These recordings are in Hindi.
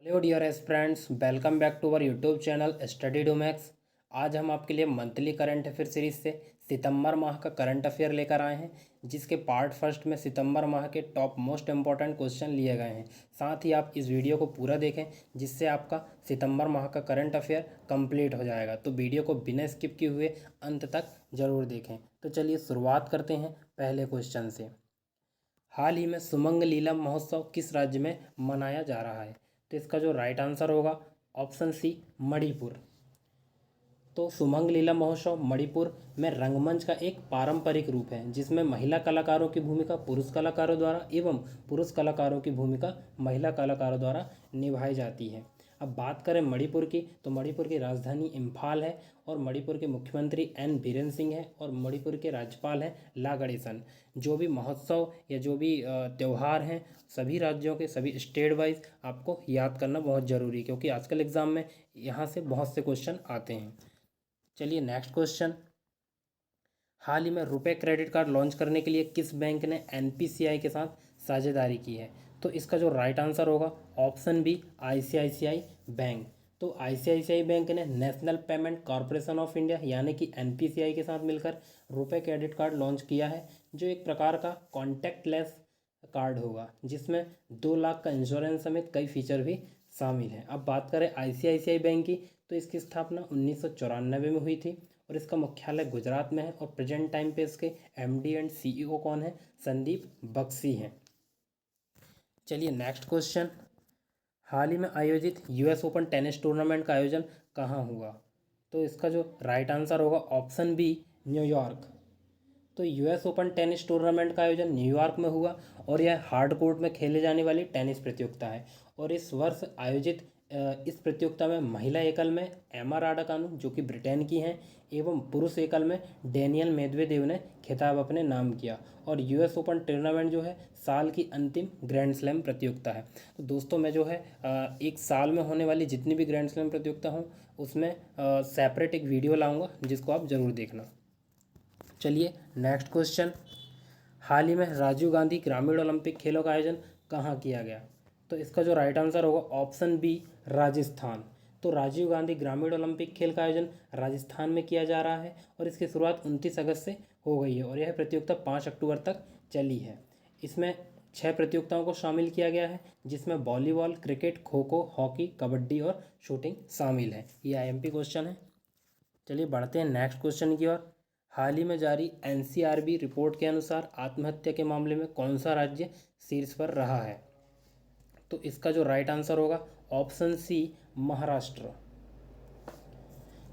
Hello dear aspirants, welcome back to our YouTube channel study do max. आज हम आपके लिए मंथली करंट अफेयर सीरीज से सितंबर माह का करंट अफेयर लेकर आए हैं, जिसके पार्ट फर्स्ट में सितंबर माह के टॉप मोस्ट इंपॉर्टेंट क्वेश्चन लिए गए हैं। साथ ही आप इस वीडियो को पूरा देखें, जिससे आपका सितंबर माह का करंट अफेयर कंप्लीट हो जाएगा। तो वीडियो को बिना स्किप किए हुए अंत तक ज़रूर देखें। तो चलिए शुरुआत करते हैं पहले क्वेश्चन से। हाल ही में सुमंग लीला महोत्सव किस राज्य में मनाया जा रहा है? तो इसका जो राइट आंसर होगा ऑप्शन सी, मणिपुर। तो सुमंग लीला महोत्सव मणिपुर में रंगमंच का एक पारंपरिक रूप है, जिसमें महिला कलाकारों की भूमिका पुरुष कलाकारों द्वारा एवं पुरुष कलाकारों की भूमिका महिला कलाकारों द्वारा निभाई जाती है। अब बात करें मणिपुर की, तो मणिपुर की राजधानी इम्फाल है और मणिपुर के मुख्यमंत्री एन बीरेन सिंह हैं और मणिपुर के राज्यपाल हैं ला गणेशन। जो भी महोत्सव या जो भी त्यौहार हैं, सभी राज्यों के सभी स्टेट वाइज आपको याद करना बहुत ज़रूरी है, क्योंकि आजकल एग्ज़ाम में यहाँ से बहुत से क्वेश्चन आते हैं। चलिए नेक्स्ट क्वेश्चन। हाल ही में रुपए क्रेडिट कार्ड लॉन्च करने के लिए किस बैंक ने एनपीसीआई के साथ साझेदारी की है? तो इसका जो राइट आंसर होगा ऑप्शन बी, आईसीआईसीआई बैंक। तो आईसीआईसीआई बैंक ने national payment corporation of India यानी कि एनपीसीआई के साथ मिलकर रुपए क्रेडिट कार्ड लॉन्च किया है, जो एक प्रकार का कॉन्टैक्टलेस कार्ड होगा, जिसमें 2 लाख का इंश्योरेंस समेत कई फीचर भी शामिल हैं। अब बात करें आईसीआईसीआई बैंक की, तो इसकी स्थापना 1994 में हुई थी और इसका मुख्यालय गुजरात में है और प्रेजेंट टाइम पे इसके एमडी एंड सीईओ कौन है? संदीप बख्शी हैं। चलिए नेक्स्ट क्वेश्चन। हाल ही में आयोजित यूएस ओपन टेनिस टूर्नामेंट का आयोजन कहाँ हुआ? तो इसका जो राइट आंसर होगा ऑप्शन बी, न्यूयॉर्क। तो यूएस ओपन टेनिस टूर्नामेंट का आयोजन न्यूयॉर्क में हुआ और यह हार्ड कोर्ट में खेले जाने वाली टेनिस प्रतियोगिता है। और इस वर्ष आयोजित इस प्रतियोगिता में महिला एकल में एमा राडाकानु, जो कि ब्रिटेन की हैं, एवं पुरुष एकल में डेनियल मेदवेदेव ने खिताब अपने नाम किया। और यूएस ओपन टूर्नामेंट जो है साल की अंतिम ग्रैंड स्लैम प्रतियोगिता है। तो दोस्तों, मैं जो है एक साल में होने वाली जितनी भी ग्रैंड स्लैम प्रतियोगिता हूँ उसमें सेपरेट एक वीडियो लाऊंगा, जिसको आप ज़रूर देखना। चलिए नेक्स्ट क्वेश्चन। हाल ही में राजीव गांधी ग्रामीण ओलंपिक खेलों का आयोजन कहाँ किया गया? तो इसका जो राइट आंसर होगा ऑप्शन बी, राजस्थान। तो राजीव गांधी ग्रामीण ओलंपिक खेल का आयोजन राजस्थान में किया जा रहा है और इसकी शुरुआत 29 अगस्त से हो गई है और यह प्रतियोगिता 5 अक्टूबर तक चली है। इसमें 6 प्रतियोगिताओं को शामिल किया गया है, जिसमें volleyball, cricket, kho kho, hockey, kabaddi और शूटिंग शामिल है। ये आईएमपी क्वेश्चन है। चलिए बढ़ते हैं नेक्स्ट क्वेश्चन की ओर। हाल ही में जारी एनसीआरबी रिपोर्ट के अनुसार आत्महत्या के मामले में कौन सा राज्य शीर्ष पर रहा है? तो इसका जो राइट आंसर होगा ऑप्शन सी, महाराष्ट्र।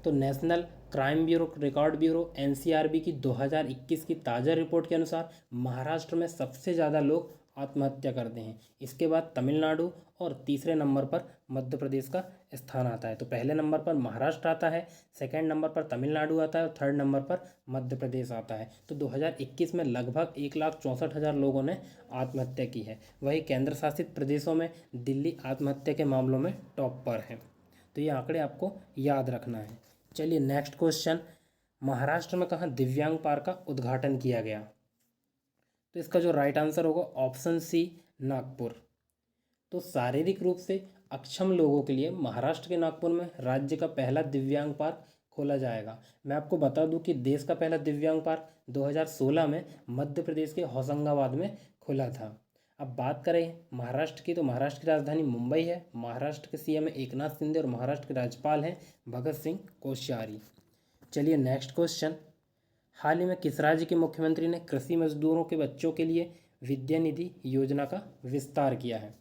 तो national crime bureau record bureau NCRB की 2021 की ताज़ा रिपोर्ट के अनुसार महाराष्ट्र में सबसे ज़्यादा लोग आत्महत्या करते हैं। इसके बाद तमिलनाडु और तीसरे नंबर पर मध्य प्रदेश का स्थान आता है। तो पहले नंबर पर महाराष्ट्र आता है, सेकंड नंबर पर तमिलनाडु आता है और थर्ड नंबर पर मध्य प्रदेश आता है। तो 2021 में लगभग 1,64,000 लोगों ने आत्महत्या की है। वहीं केंद्र शासित प्रदेशों में दिल्ली आत्महत्या के मामलों में टॉप पर है। तो ये आंकड़े आपको याद रखना है। चलिए नेक्स्ट क्वेश्चन। महाराष्ट्र में कहाँ दिव्यांग पार्क का उद्घाटन किया गया? तो इसका जो राइट आंसर होगा ऑप्शन सी, नागपुर। तो शारीरिक रूप से अक्षम लोगों के लिए महाराष्ट्र के नागपुर में राज्य का पहला दिव्यांग पार्क खोला जाएगा। मैं आपको बता दूं कि देश का पहला दिव्यांग पार्क 2016 में मध्य प्रदेश के होशंगाबाद में खुला था। अब बात करें महाराष्ट्र की, तो महाराष्ट्र की राजधानी मुंबई है। महाराष्ट्र के सीएम है एकनाथ शिंदे और महाराष्ट्र के राज्यपाल हैं भगत सिंह कोश्यारी। चलिए नेक्स्ट क्वेश्चन। हाल ही में किस राज्य के मुख्यमंत्री ने कृषि मजदूरों के बच्चों के लिए विद्या निधि योजना का विस्तार किया है?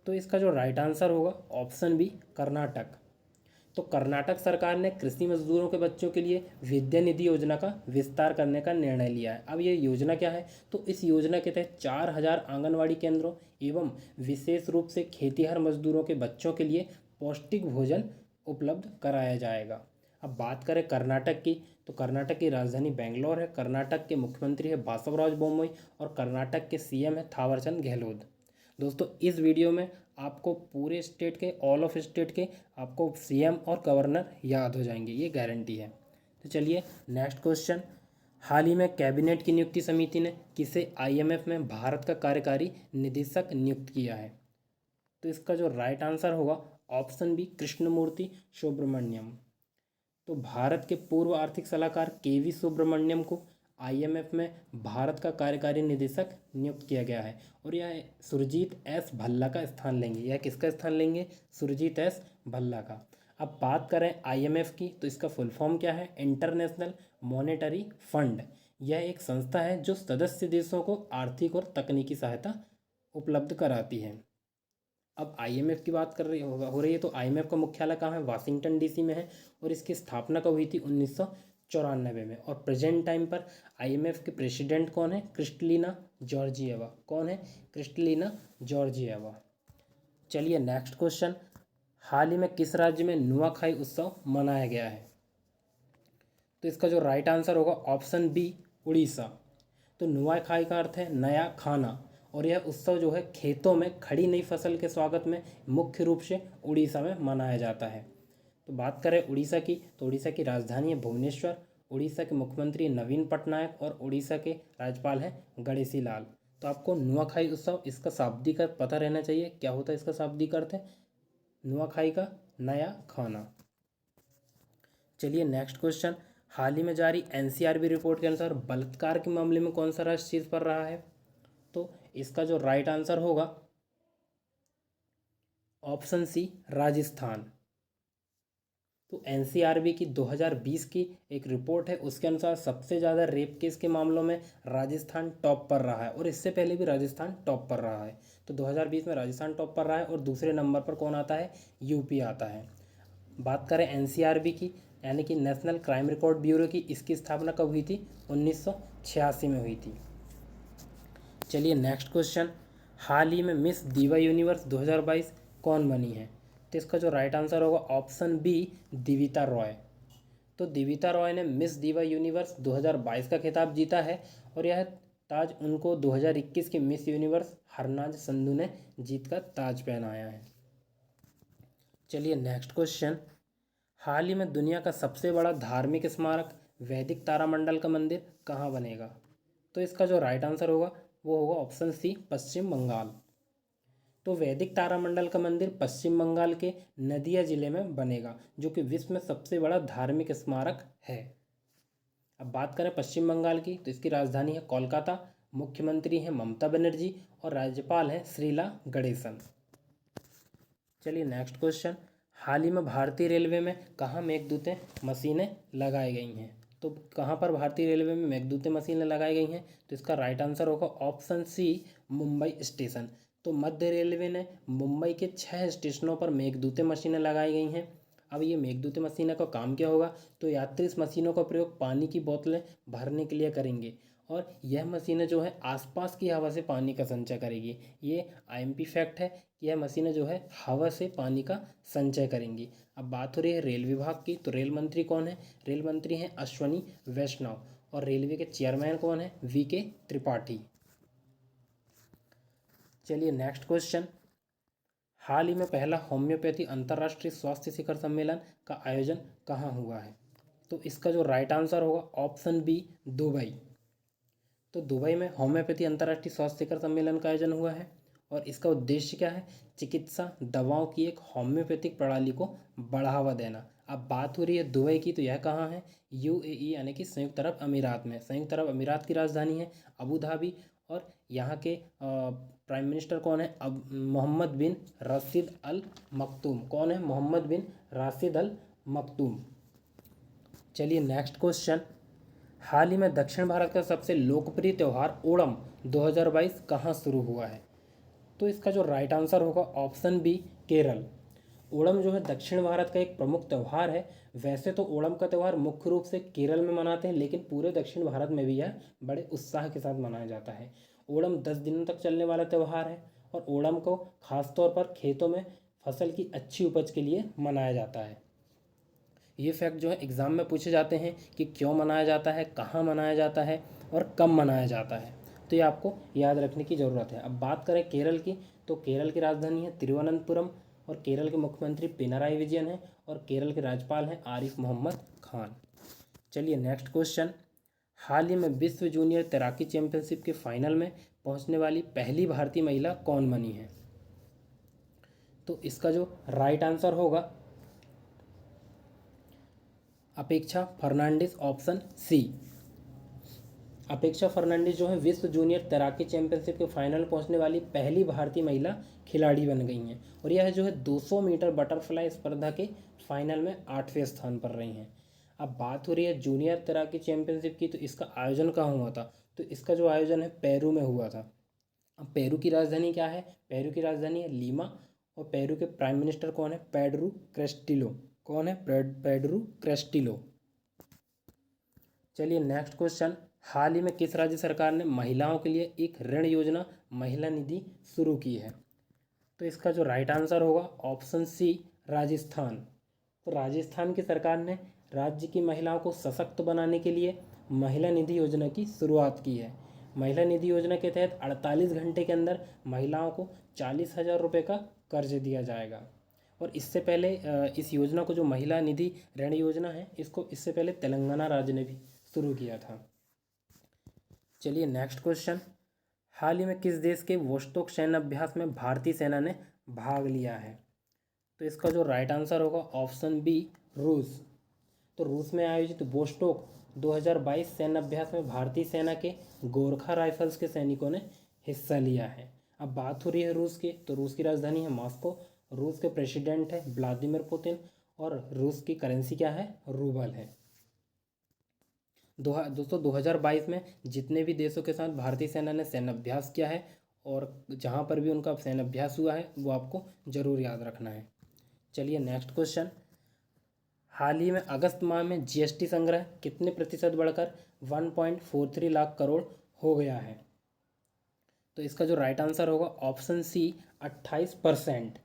तो इसका जो राइट आंसर होगा ऑप्शन बी, कर्नाटक। तो कर्नाटक सरकार ने कृषि मजदूरों के बच्चों के लिए विद्या निधि योजना का विस्तार करने का निर्णय लिया है। अब ये योजना क्या है? तो इस योजना के तहत 4,000 आंगनवाड़ी केंद्रों एवं विशेष रूप से खेतिहर मजदूरों के बच्चों के लिए पौष्टिक भोजन उपलब्ध कराया जाएगा। अब बात करें कर्नाटक की, तो कर्नाटक की राजधानी बेंगलोर है। कर्नाटक के मुख्यमंत्री है बासवराज बोम्मई और कर्नाटक के सीएम है थावरचंद गहलोत। दोस्तों, इस वीडियो में आपको पूरे स्टेट के, ऑल ऑफ स्टेट के आपको सीएम और गवर्नर याद हो जाएंगे, ये गारंटी है। तो चलिए नेक्स्ट क्वेश्चन। हाल ही में कैबिनेट की नियुक्ति समिति ने किसे आईएमएफ में भारत का कार्यकारी निदेशक नियुक्त किया है? तो इसका जो राइट आंसर होगा ऑप्शन बी कृष्णमूर्ति सुब्रमण्यम। तो भारत के पूर्व आर्थिक सलाहकार केवी सुब्रमण्यम को आईएमएफ में भारत का कार्यकारी निदेशक नियुक्त किया गया है और यह सुरजीत एस भल्ला का स्थान लेंगे। यह किसका स्थान लेंगे? सुरजीत एस भल्ला का। अब बात करें आईएमएफ की, तो इसका फुल फॉर्म क्या है? International monetary fund. यह एक संस्था है जो सदस्य देशों को आर्थिक और तकनीकी सहायता उपलब्ध कराती है। अब आईएमएफ की बात हो रही है, तो आईएमएफ का मुख्यालय कहाँ है? वाशिंगटन डीसी में है और इसकी स्थापना कब हुई थी? 1994 में। और प्रेजेंट टाइम पर आईएमएफ के प्रेसिडेंट कौन है? Kristalina Georgieva. कौन है? Kristalina Georgieva. चलिए नेक्स्ट क्वेश्चन, हाल ही में किस राज्य में नुआखाई उत्सव मनाया गया है? तो इसका जो राइट आंसर होगा ऑप्शन बी उड़ीसा। तो नुआखाई का अर्थ है नया खाना और यह उत्सव जो है खेतों में खड़ी नई फसल के स्वागत में मुख्य रूप से उड़ीसा में मनाया जाता है। तो बात करें उड़ीसा की, तो उड़ीसा की राजधानी है भुवनेश्वर। उड़ीसा के मुख्यमंत्री नवीन पटनायक और उड़ीसा के राज्यपाल हैं गणेशी लाल। तो आपको नुआखाई उत्सव इसका शाब्दिक अर्थ पता रहना चाहिए। क्या होता है इसका शाब्दिक अर्थ? है नुआखाई का नया खाना। चलिए नेक्स्ट क्वेश्चन, हाल ही में जारी एनसीआरबी रिपोर्ट के अनुसार बलात्कार के मामले में कौन सा राज्य शीर्ष पर रहा है? तो इसका जो राइट आंसर होगा ऑप्शन सी राजस्थान। तो एनसीआरबी की 2020 की एक रिपोर्ट है, उसके अनुसार सबसे ज़्यादा रेप केस के मामलों में राजस्थान टॉप पर रहा है और इससे पहले भी राजस्थान टॉप पर रहा है। तो 2020 में राजस्थान टॉप पर रहा है और दूसरे नंबर पर कौन आता है? यूपी आता है। बात करें एनसीआरबी की, यानी कि नेशनल क्राइम रिकॉर्ड ब्यूरो की, इसकी स्थापना कब हुई थी? 1986 में हुई थी। चलिए नेक्स्ट क्वेश्चन, हाल ही में मिस दीवा यूनिवर्स 2022 कौन बनी है? तो इसका जो राइट आंसर होगा ऑप्शन बी दिविता रॉय। तो दिविता रॉय ने मिस दीवा यूनिवर्स 2022 का खिताब जीता है और यह ताज उनको 2021 की मिस यूनिवर्स हरनाज संधू ने जीत का ताज पहनाया है। चलिए नेक्स्ट क्वेश्चन, हाल ही में दुनिया का सबसे बड़ा धार्मिक स्मारक वैदिक तारामंडल का मंदिर कहाँ बनेगा? तो इसका जो राइट आंसर होगा वो होगा ऑप्शन सी पश्चिम बंगाल। तो वैदिक तारामंडल का मंदिर पश्चिम बंगाल के नदिया जिले में बनेगा, जो कि विश्व में सबसे बड़ा धार्मिक स्मारक है। अब बात करें पश्चिम बंगाल की, तो इसकी राजधानी है कोलकाता, मुख्यमंत्री हैं ममता बनर्जी और राज्यपाल हैं श्रीला गणेशन। चलिए नेक्स्ट क्वेश्चन, हाल ही में भारतीय रेलवे में कहाँ मेघदूतें मशीनें लगाई गई हैं? तो कहाँ पर भारतीय रेलवे में मेघदूतें मशीनें लगाई गई हैं? तो इसका राइट आंसर होगा ऑप्शन सी मुंबई स्टेशन। तो मध्य रेलवे ने मुंबई के 6 स्टेशनों पर मेघदूतें मशीनें लगाई गई हैं। अब ये मेघदूत मशीनों का काम क्या होगा? तो यात्री इस मशीनों का प्रयोग पानी की बोतलें भरने के लिए करेंगे और यह मशीनें जो है आसपास की हवा से पानी का संचय करेगी। ये आईएमपी फैक्ट है कि यह मशीनें जो है हवा से पानी का संचय करेंगी। अब बात हो रही है रेल विभाग की, तो रेल मंत्री कौन है? रेल मंत्री हैं अश्वनी वैष्णव और रेलवे के चेयरमैन कौन है? वीके त्रिपाठी। चलिए नेक्स्ट क्वेश्चन, हाल ही में पहला होम्योपैथी अंतर्राष्ट्रीय स्वास्थ्य शिखर सम्मेलन का आयोजन कहाँ हुआ है? तो इसका जो राइट आंसर होगा ऑप्शन बी दुबई। तो दुबई में होम्योपैथी अंतर्राष्ट्रीय स्वास्थ्य शिखर सम्मेलन का आयोजन हुआ है और इसका उद्देश्य क्या है? चिकित्सा दवाओं की एक होम्योपैथिक प्रणाली को बढ़ावा देना। अब बात हो रही है दुबई की, तो यह कहाँ है? यूएई यानी कि संयुक्त अरब अमीरात में। संयुक्त अरब अमीरात की राजधानी है अबू धाबी और यहाँ के प्राइम मिनिस्टर कौन है? अब मोहम्मद बिन राशिद अल मखतूम। कौन है? मोहम्मद बिन राशिद अल मखतूम। चलिए नेक्स्ट क्वेश्चन, हाल ही में दक्षिण भारत का सबसे लोकप्रिय त्यौहार ओणम 2022 कहाँ शुरू हुआ है? तो इसका जो राइट आंसर होगा ऑप्शन बी केरल। ओणम जो है दक्षिण भारत का एक प्रमुख त्यौहार है। वैसे तो ओणम का त्यौहार मुख्य रूप से केरल में मनाते हैं, लेकिन पूरे दक्षिण भारत में भी यह बड़े उत्साह के साथ मनाया जाता है। ओणम 10 दिनों तक चलने वाला त्यौहार है और ओणम को खासतौर पर खेतों में फसल की अच्छी उपज के लिए मनाया जाता है। ये फैक्ट जो है एग्ज़ाम में पूछे जाते हैं कि क्यों मनाया जाता है, कहाँ मनाया जाता है और कब मनाया जाता है, तो ये आपको याद रखने की ज़रूरत है। अब बात करें केरल की, तो केरल की राजधानी है तिरुवनंतपुरम और केरल के मुख्यमंत्री पिनाराई विजयन हैं और केरल के राज्यपाल हैं आरिफ मोहम्मद खान। चलिए नेक्स्ट क्वेश्चन, हाल ही में विश्व जूनियर तैराकी चैंपियनशिप के फाइनल में पहुंचने वाली पहली भारतीय महिला कौन बनी है? तो इसका जो राइट आंसर होगा अपेक्षा फर्नांडिस, ऑप्शन सी। अपेक्षा फर्नांडिस जो है विश्व जूनियर तैराकी चैंपियनशिप के फाइनल पहुंचने वाली पहली भारतीय महिला खिलाड़ी बन गई हैं और यह जो है 200 मीटर बटरफ्लाई स्पर्धा के फाइनल में 8वें स्थान पर रही हैं। अब बात हो रही है जूनियर तैराकी चैंपियनशिप की, तो इसका आयोजन कहाँ हुआ था? तो इसका जो आयोजन है पेरू में हुआ था। अब पेरू की राजधानी क्या है? पेरू की राजधानी है लीमा और पेरू के प्राइम मिनिस्टर कौन है? पेड्रो क्रेस्टिलो। कौन है? पेड्रो क्रेस्टिलो। चलिए नेक्स्ट क्वेश्चन, हाल ही में किस राज्य सरकार ने महिलाओं के लिए एक ऋण योजना महिला निधि शुरू की है? तो इसका जो राइट आंसर होगा ऑप्शन सी, राजस्थान। तो राजस्थान की सरकार ने राज्य की महिलाओं को सशक्त बनाने के लिए महिला निधि योजना की शुरुआत की है। महिला निधि योजना के तहत 48 घंटे के अंदर महिलाओं को 40,000 रुपये का कर्ज दिया जाएगा। और इससे पहले इस योजना को, जो महिला निधि ऋण योजना है, इसको इससे पहले तेलंगाना राज्य ने भी शुरू किया था। चलिए नेक्स्ट क्वेश्चन, हाल ही में किस देश के वोस्टोक सैन्य अभ्यास में भारतीय सेना ने भाग लिया है? तो इसका जो राइट आंसर होगा ऑप्शन बी, रूस। तो रूस में आयोजित वोस्टोक 2022 सैन्य अभ्यास में भारतीय सेना के गोरखा राइफल्स के सैनिकों ने हिस्सा लिया है। अब बात हो रही है रूस की, तो रूस की राजधानी है मॉस्को, रूस के प्रेसिडेंट है व्लादिमीर पुतिन और रूस की करेंसी क्या है? रूबल है। दोस्तों 2022 में जितने भी देशों के साथ भारतीय सेना ने सैन्य अभ्यास किया है और जहाँ पर भी उनका सैन्य अभ्यास हुआ है वो आपको ज़रूर याद रखना है। चलिए नेक्स्ट क्वेश्चन, हाल ही में अगस्त माह में जीएसटी संग्रह कितने प्रतिशत बढ़कर 1.43 लाख करोड़ हो गया है? तो इसका जो राइट आंसर होगा ऑप्शन सी, 28%।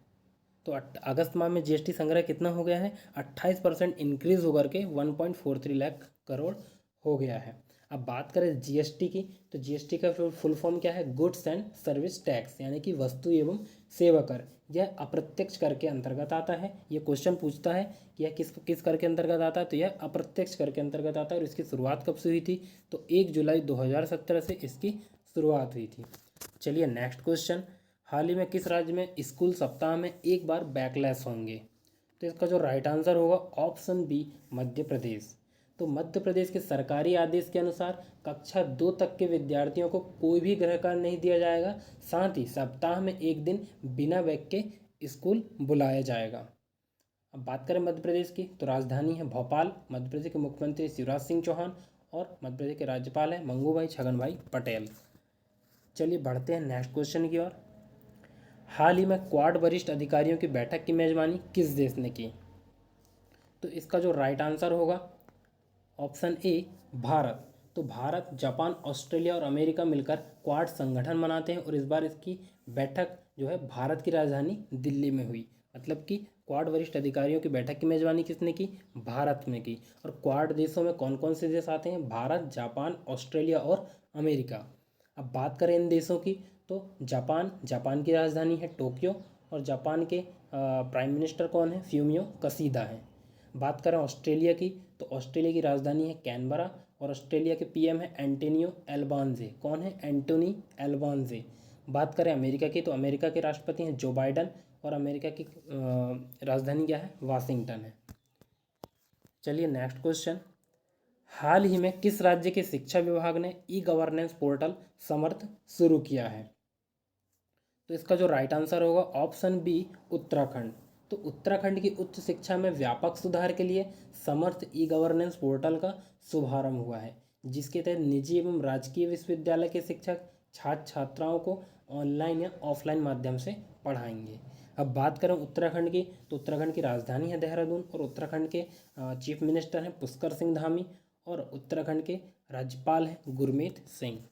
तो अगस्त माह में जीएसटी संग्रह कितना हो गया है? 28% इंक्रीज होकर के 1.43 लाख करोड़ हो गया है। अब बात करें जीएसटी की, तो जीएसटी का फुल फॉर्म क्या है? गुड्स एंड सर्विस टैक्स, यानी कि वस्तु एवं सेवा कर। यह अप्रत्यक्ष कर के अंतर्गत आता है। ये क्वेश्चन पूछता है कि यह किस किस कर के अंतर्गत आता है, तो यह अप्रत्यक्ष कर के अंतर्गत आता है। और इसकी शुरुआत कब से हुई थी? तो 1 जुलाई 2017 से इसकी शुरुआत हुई थी। चलिए नेक्स्ट क्वेश्चन, हाल ही में किस राज्य में स्कूल सप्ताह में एक बार बैकलैश होंगे? तो इसका जो राइट आंसर होगा ऑप्शन बी, मध्य प्रदेश। तो मध्य प्रदेश के सरकारी आदेश के अनुसार कक्षा 2 तक के विद्यार्थियों को कोई भी गृह कार्य नहीं दिया जाएगा, साथ ही सप्ताह में एक दिन बिना बैग के स्कूल बुलाया जाएगा। अब बात करें मध्य प्रदेश की, तो राजधानी है भोपाल, मध्य प्रदेश के मुख्यमंत्री शिवराज सिंह चौहान और मध्य प्रदेश के राज्यपाल हैं मंगू भाई छगन भाई पटेल। चलिए बढ़ते हैं नेक्स्ट क्वेश्चन की ओर, हाल ही में क्वाड वरिष्ठ अधिकारियों की बैठक की मेजबानी किस देश ने की? तो इसका जो राइट आंसर होगा ऑप्शन ए, भारत। तो भारत, जापान, ऑस्ट्रेलिया और अमेरिका मिलकर क्वाड संगठन बनाते हैं और इस बार इसकी बैठक जो है भारत की राजधानी दिल्ली में हुई। मतलब कि क्वाड वरिष्ठ अधिकारियों की बैठक की मेजबानी किसने की? भारत में की। और क्वाड देशों में कौन कौन से देश आते हैं? भारत, जापान, ऑस्ट्रेलिया और अमेरिका। अब बात करें इन देशों की, तो जापान की राजधानी है टोक्यो और जापान के प्राइम मिनिस्टर कौन है? फ्यूमियो कसीदा हैं। बात करें ऑस्ट्रेलिया की, तो ऑस्ट्रेलिया की राजधानी है कैनबरा और ऑस्ट्रेलिया के पीएम है एंटोनियो एल्बांजे। कौन है? एंटोनी एल्बांजे। बात करें अमेरिका की, तो अमेरिका के राष्ट्रपति हैं जो बाइडन और अमेरिका की राजधानी क्या है? वाशिंगटन है। चलिए नेक्स्ट क्वेश्चन, हाल ही में किस राज्य के शिक्षा विभाग ने ई गवर्नेंस पोर्टल समर्थ शुरू किया है? तो इसका जो राइट आंसर होगा ऑप्शन बी, उत्तराखंड। तो उत्तराखंड की उच्च शिक्षा में व्यापक सुधार के लिए समर्थ ई गवर्नेंस पोर्टल का शुभारंभ हुआ है, जिसके तहत निजी एवं राजकीय विश्वविद्यालय के शिक्षक छात्र छात्राओं को ऑनलाइन या ऑफलाइन माध्यम से पढ़ाएंगे। अब बात करें उत्तराखंड की, तो उत्तराखंड की राजधानी है देहरादून और उत्तराखंड के चीफ मिनिस्टर हैं पुष्कर सिंह धामी और उत्तराखंड के राज्यपाल हैं गुरमीत सिंह।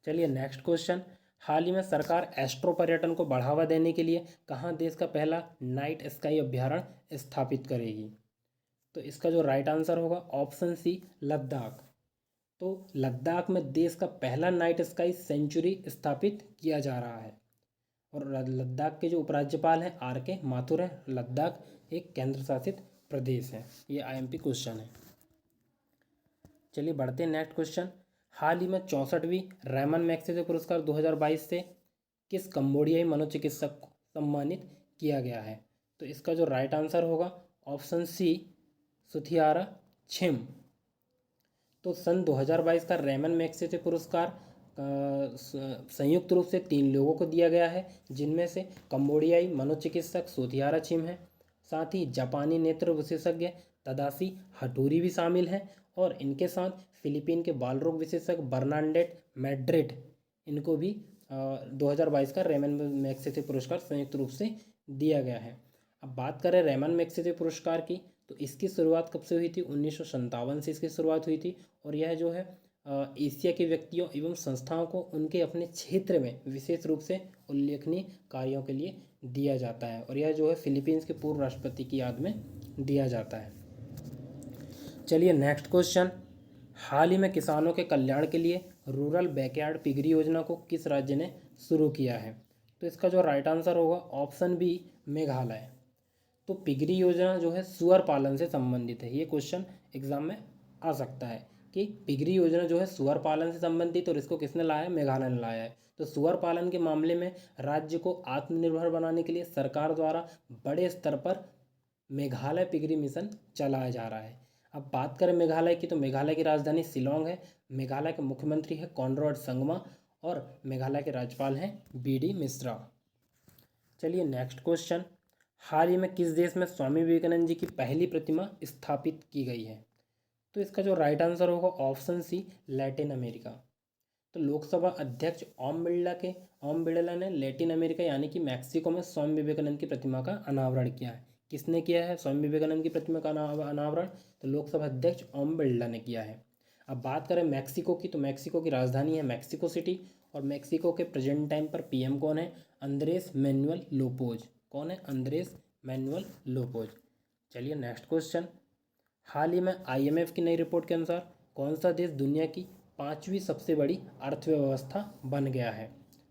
चलिए नेक्स्ट क्वेश्चन, हाल ही में सरकार एस्ट्रो पर्यटन को बढ़ावा देने के लिए कहाँ देश का पहला नाइट स्काई अभ्यारण्य स्थापित करेगी? तो इसका जो राइट आंसर होगा ऑप्शन सी, लद्दाख। तो लद्दाख में देश का पहला नाइट स्काई सेंचुरी स्थापित किया जा रहा है और लद्दाख के जो उपराज्यपाल हैं RK माथुर हैं। लद्दाख एक केंद्र शासित प्रदेश है। ये IMP क्वेश्चन है। चलिए बढ़ते हैं नेक्स्ट क्वेश्चन, हाल ही में 64वीं रैमन मैग्सेसे पुरस्कार 2022 से किस कंबोडियाई मनोचिकित्सक को सम्मानित किया गया है। तो इसका जो राइट आंसर होगा ऑप्शन सी, सुथियारा छिम। तो सन 2022 का रेमन मैग्सेसे पुरस्कार संयुक्त रूप से 3 लोगों को दिया गया है, जिनमें से कंबोडियाई मनोचिकित्सक सोथियारा छिम है, साथ ही जापानी नेत्र विशेषज्ञ तदाशी हटूरी भी शामिल हैं, और इनके साथ फिलीपीन के बाल रोग विशेषज्ञ बर्नाडेट मैड्रिड, इनको भी 2022 का रेमन मैग्सेसे पुरस्कार संयुक्त रूप से दिया गया है। अब बात करें रेमन मैग्सेसे पुरस्कार की, तो इसकी शुरुआत कब से हुई थी? 1957 से इसकी शुरुआत हुई थी, और यह जो है एशिया के व्यक्तियों एवं संस्थाओं को उनके अपने क्षेत्र में विशेष रूप से उल्लेखनीय कार्यों के लिए दिया जाता है, और यह जो है फिलीपींस के पूर्व राष्ट्रपति की याद में दिया जाता है। चलिए नेक्स्ट क्वेश्चन, हाल ही में किसानों के कल्याण के लिए रूरल बैकयार्ड पिगरी योजना को किस राज्य ने शुरू किया है? तो इसका जो राइट आंसर होगा ऑप्शन बी, मेघालय। तो पिगरी योजना जो है सुअर पालन से संबंधित है। ये क्वेश्चन एग्जाम में आ सकता है कि पिगरी योजना जो है सुअर पालन से संबंधित, और इसको किसने लाया है? मेघालय ने लाया है। तो सुअर पालन के मामले में राज्य को आत्मनिर्भर बनाने के लिए सरकार द्वारा बड़े स्तर पर मेघालय पिगरी मिशन चलाया जा रहा है। अब बात करें मेघालय की, तो मेघालय की राजधानी शिलोंग है। मेघालय के मुख्यमंत्री है कॉनराड संगमा, और मेघालय के राज्यपाल हैं बी.डी. मिश्रा। चलिए नेक्स्ट क्वेश्चन, हाल ही में किस देश में स्वामी विवेकानंद जी की पहली प्रतिमा स्थापित की गई है? तो इसका जो राइट आंसर होगा ऑप्शन सी, लैटिन अमेरिका। तो लोकसभा अध्यक्ष ओम बिड़ला ने लैटिन अमेरिका यानी कि मैक्सिको में स्वामी विवेकानंद की प्रतिमा का अनावरण किया है। किसने किया है स्वामी विवेकानंद की प्रतिमा का अनावरण? तो लोकसभा अध्यक्ष ओम बिड़ला ने किया है। अब बात करें मैक्सिको की, तो मैक्सिको की राजधानी है मैक्सिको सिटी, और मैक्सिको के प्रेजेंट टाइम पर पीएम कौन है? अंद्रेस मैनुअल लोपोज। कौन है? अंद्रेस मैनुअल लोपोज। चलिए नेक्स्ट क्वेश्चन, हाल ही में आईएमएफ की नई रिपोर्ट के अनुसार कौन सा देश दुनिया की 5वीं सबसे बड़ी अर्थव्यवस्था बन गया है?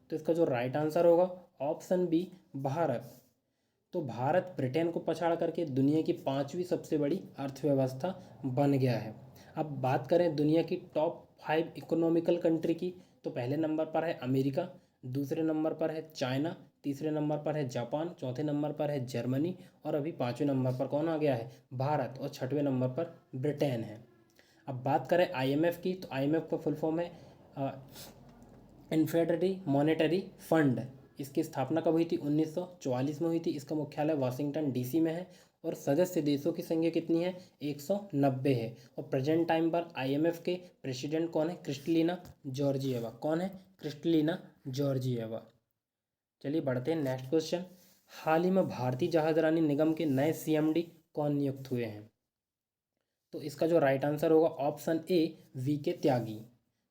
तो इसका जो राइट आंसर होगा ऑप्शन बी, भारत। तो भारत ब्रिटेन को पछाड़ करके दुनिया की 5वीं सबसे बड़ी अर्थव्यवस्था बन गया है। अब बात करें दुनिया की टॉप 5 इकोनॉमिकल कंट्री की, तो पहले नंबर पर है अमेरिका, दूसरे नंबर पर है चाइना, तीसरे नंबर पर है जापान, चौथे नंबर पर है जर्मनी, और अभी 5वें नंबर पर कौन आ गया है? भारत, और 6वें नंबर पर ब्रिटेन है। अब बात करें आईएमएफ की, तो आईएमएफ का फुल फॉर्म है इन्फेडरली मॉनेटरी फंड। इसकी स्थापना कब हुई थी? 1944 में हुई थी। इसका मुख्यालय वाशिंगटन डीसी में है, और सदस्य देशों की संख्या कितनी है? 190 है। और प्रेजेंट टाइम पर आईएमएफ के प्रेसिडेंट कौन है? Kristalina Georgieva. कौन है? Kristalina Georgieva. चलिए बढ़ते हैं नेक्स्ट क्वेश्चन, हाल ही में भारतीय जहाजरानी निगम के नए सीएमडी कौन नियुक्त हुए हैं? तो इसका जो राइट आंसर होगा ऑप्शन ए, वी.के. त्यागी।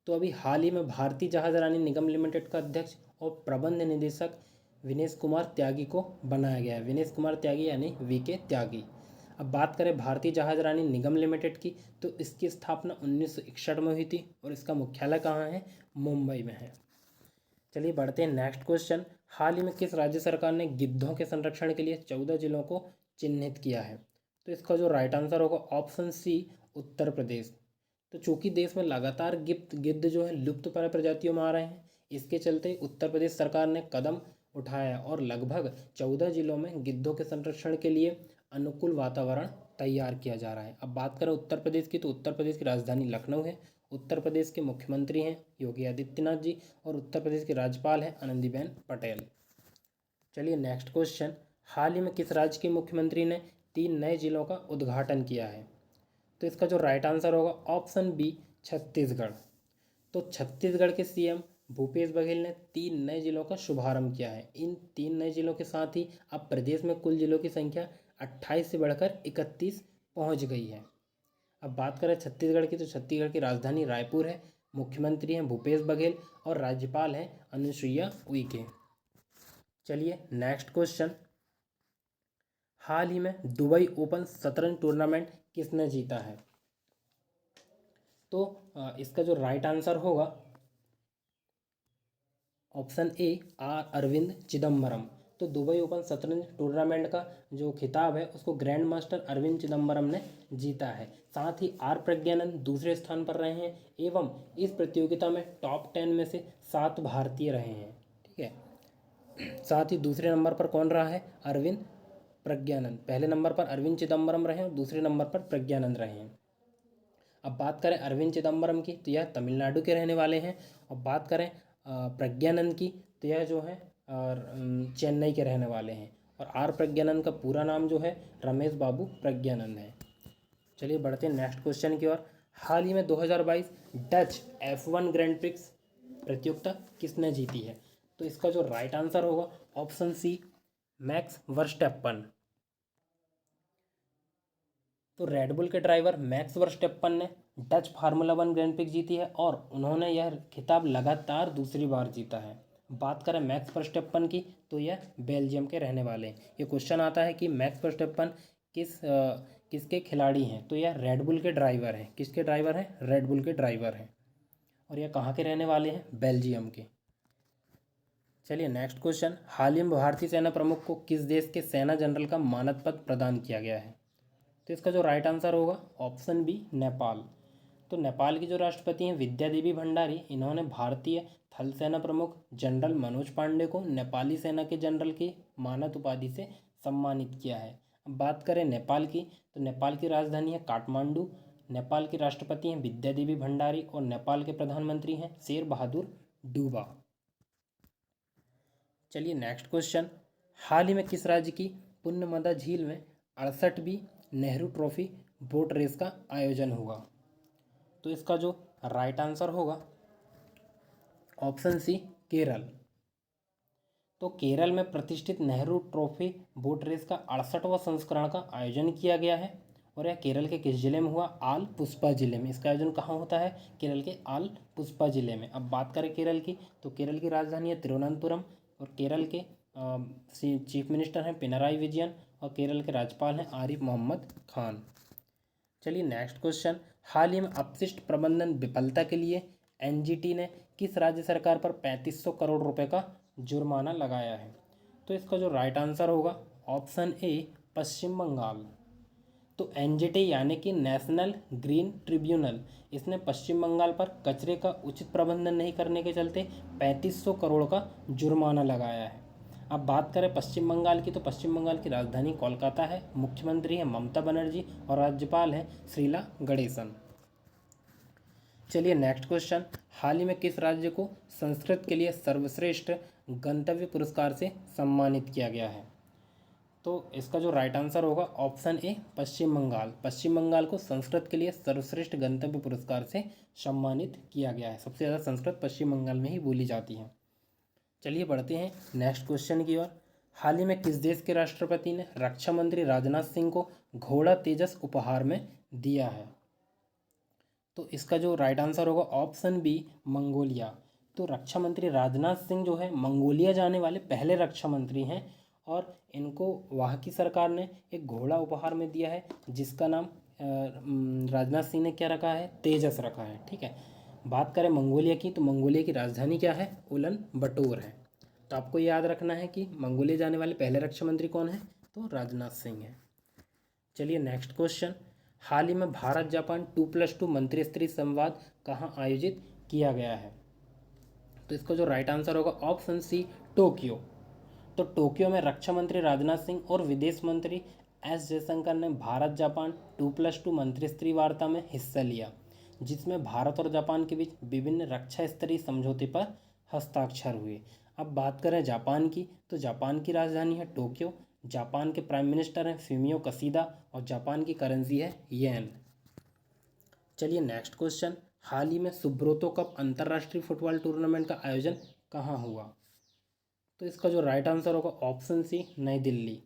तो अभी हाल ही में भारतीय जहाजरानी निगम लिमिटेड का अध्यक्ष और प्रबंध निदेशक विनेश कुमार त्यागी को बनाया गया है। विनेश कुमार त्यागी यानी वी.के. त्यागी। अब बात करें भारतीय जहाजरानी निगम लिमिटेड की, तो इसकी स्थापना 1961 में हुई थी, और इसका मुख्यालय कहाँ है? मुंबई में है। चलिए बढ़ते हैं नेक्स्ट क्वेश्चन, हाल ही में किस राज्य सरकार ने गिद्धों के संरक्षण के लिए 14 जिलों को चिन्हित किया है? तो इसका जो राइट आंसर होगा ऑप्शन सी, उत्तर प्रदेश। तो चूंकि देश में लगातार गिद्ध जो है लुप्त प्राय प्रजातियों में आ रहे हैं, इसके चलते उत्तर प्रदेश सरकार ने कदम उठाया, और लगभग 14 जिलों में गिद्धों के संरक्षण के लिए अनुकूल वातावरण तैयार किया जा रहा है। अब बात करें उत्तर प्रदेश की, तो उत्तर प्रदेश की राजधानी लखनऊ है। उत्तर प्रदेश के मुख्यमंत्री हैं योगी आदित्यनाथ जी, और उत्तर प्रदेश के राज्यपाल हैं आनंदीबेन पटेल। चलिए नेक्स्ट क्वेश्चन, हाल ही में किस राज्य के मुख्यमंत्री ने 3 नए जिलों का उद्घाटन किया है? तो इसका जो राइट आंसर होगा ऑप्शन बी, छत्तीसगढ़। तो छत्तीसगढ़ के सीएम भूपेश बघेल ने 3 नए जिलों का शुभारंभ किया है। इन 3 नए जिलों के साथ ही अब प्रदेश में कुल जिलों की संख्या 28 से बढ़कर 31 पहुंच गई है। अब बात करें छत्तीसगढ़ की, तो छत्तीसगढ़ की राजधानी रायपुर है, मुख्यमंत्री हैं भूपेश बघेल, और राज्यपाल हैं अनुसुईया उइके। चलिए नेक्स्ट क्वेश्चन, हाल ही में दुबई ओपन शतरंज टूर्नामेंट किसने जीता है? तो इसका जो राइट आंसर होगा ऑप्शन ए, अरविंद चिदम्बरम। तो दुबई ओपन शतरंज टूर्नामेंट का जो खिताब है उसको ग्रैंड मास्टर अरविंद चिदम्बरम ने जीता है। साथ ही आर प्रज्ञानंद दूसरे स्थान पर रहे हैं, एवं इस प्रतियोगिता में टॉप 10 में से 7 भारतीय रहे हैं। ठीक है। साथ ही दूसरे नंबर पर कौन रहा है? अरविंद प्रज्ञानंद। पहले नंबर पर अरविंद चिदम्बरम रहे और दूसरे नंबर पर प्रज्ञानंद रहे हैं। अब बात करें अरविंद चिदम्बरम की तो यह तमिलनाडु के रहने वाले हैं, और बात करें प्रज्ञानंद की तो यह जो है चेन्नई के रहने वाले हैं। और आर प्रज्ञानंद का पूरा नाम जो है रमेश बाबू प्रज्ञानंद है। चलिए बढ़ते हैं नेक्स्ट क्वेश्चन की ओर। हाल ही में 2022 डच F1 ग्रैंड प्रिक्स प्रतियोगिता किसने जीती है? तो इसका जो राइट आंसर होगा ऑप्शन सी, मैक्स वर्स्टेप्पन। तो रेडबुल के ड्राइवर मैक्स वर्स्टेप्पन ने डच फार्मूला 1 ग्रैंड प्रिक्स जीती है और उन्होंने यह खिताब लगातार दूसरी बार जीता है। बात करें मैक्स वर्स्टेप्पन की तो यह बेल्जियम के रहने वाले हैं। ये क्वेश्चन आता है कि मैक्स वर्स्टेप्पन किसके खिलाड़ी हैं? तो यह रेडबुल के ड्राइवर हैं। किसके ड्राइवर हैं? रेडबुल के ड्राइवर हैं। और यह कहाँ के रहने वाले हैं? बेल्जियम के। चलिए नेक्स्ट क्वेश्चन। हाल ही में भारतीय सेना प्रमुख को किस देश के सेना जनरल का मानद पद प्रदान किया गया है? तो इसका जो राइट आंसर होगा ऑप्शन बी, नेपाल। तो नेपाल की जो राष्ट्रपति हैं विद्या देवी भंडारी, इन्होंने भारतीय थल सेना प्रमुख जनरल मनोज पांडे को नेपाली सेना के जनरल की मानद उपाधि से सम्मानित किया है। अब बात करें नेपाल की तो नेपाल की राजधानी है काठमांडू। नेपाल के राष्ट्रपति हैं विद्या देवी भंडारी और नेपाल के प्रधानमंत्री हैं शेर बहादुर डूबा। चलिए नेक्स्ट क्वेश्चन। हाल ही में किस राज्य की पुण्यमदा झील में 68वीं नेहरू ट्रॉफी बोट रेस का आयोजन हुआ? तो इसका जो राइट आंसर होगा ऑप्शन सी, केरल। तो केरल में प्रतिष्ठित नेहरू ट्रॉफी बोट रेस का 68वां संस्करण का आयोजन किया गया है। और यह केरल के किस जिले में हुआ? आल पुष्पा जिले में। इसका आयोजन कहाँ होता है? केरल के आल पुष्पा जिले में। अब बात करें केरल की तो केरल की राजधानी है तिरुवनंतपुरम और केरल के चीफ मिनिस्टर हैं पिनराई विजयन और केरल के राज्यपाल हैं आरिफ मोहम्मद खान। चलिए नेक्स्ट क्वेश्चन। हाल ही में अपशिष्ट प्रबंधन विफलता के लिए एनजीटी ने किस राज्य सरकार पर 3500 करोड़ रुपए का जुर्माना लगाया है? तो इसका जो राइट आंसर होगा ऑप्शन ए, पश्चिम बंगाल। तो एनजीटी यानी कि नेशनल ग्रीन ट्रिब्यूनल, इसने पश्चिम बंगाल पर कचरे का उचित प्रबंधन नहीं करने के चलते 3500 करोड़ का जुर्माना लगाया है। अब बात करें पश्चिम बंगाल की तो पश्चिम बंगाल की राजधानी कोलकाता है, मुख्यमंत्री हैं ममता बनर्जी और राज्यपाल हैं शीला गणेशन। चलिए नेक्स्ट क्वेश्चन। हाल ही में किस राज्य को संस्कृत के लिए सर्वश्रेष्ठ गंतव्य पुरस्कार से सम्मानित किया गया है? तो इसका जो राइट आंसर होगा ऑप्शन ए, पश्चिम बंगाल। पश्चिम बंगाल को संस्कृत के लिए सर्वश्रेष्ठ गंतव्य पुरस्कार से सम्मानित किया गया है। सबसे ज़्यादा संस्कृत पश्चिम बंगाल में ही बोली जाती है। चलिए बढ़ते हैं नेक्स्ट क्वेश्चन की ओर। हाल ही में किस देश के राष्ट्रपति ने रक्षा मंत्री राजनाथ सिंह को घोड़ा तेजस उपहार में दिया है? तो इसका जो राइट आंसर होगा ऑप्शन बी, मंगोलिया। तो रक्षा मंत्री राजनाथ सिंह जो है मंगोलिया जाने वाले पहले रक्षा मंत्री हैं और इनको वहाँ की सरकार ने एक घोड़ा उपहार में दिया है जिसका नाम राजनाथ सिंह ने क्या रखा है? तेजस रखा है। ठीक है। बात करें मंगोलिया की तो मंगोलिया की राजधानी क्या है? उलन बटोर है। तो आपको याद रखना है कि मंगोलिया जाने वाले पहले रक्षा मंत्री कौन है? तो राजनाथ सिंह है। चलिए नेक्स्ट क्वेश्चन। हाल ही में भारत जापान 2+2 मंत्री स्तरीय संवाद कहाँ आयोजित किया गया है? तो इसका जो राइट आंसर होगा ऑप्शन सी, टोक्यो। तो टोक्यो में रक्षा मंत्री राजनाथ सिंह और विदेश मंत्री एस जयशंकर ने भारत जापान 2+2 मंत्री स्तरीय वार्ता में हिस्सा लिया जिसमें भारत और जापान के बीच विभिन्न रक्षा स्तरीय समझौते पर हस्ताक्षर हुए। अब बात करें जापान की तो जापान की राजधानी है टोक्यो, जापान के प्राइम मिनिस्टर हैं फूमियो किशिदा और जापान की करेंसी है येन। चलिए नेक्स्ट क्वेश्चन। हाल ही में सुब्रोतो कप अंतर्राष्ट्रीय फुटबॉल टूर्नामेंट का आयोजन कहाँ हुआ? तो इसका जो राइट आंसर होगा ऑप्शन सी, नई दिल्ली।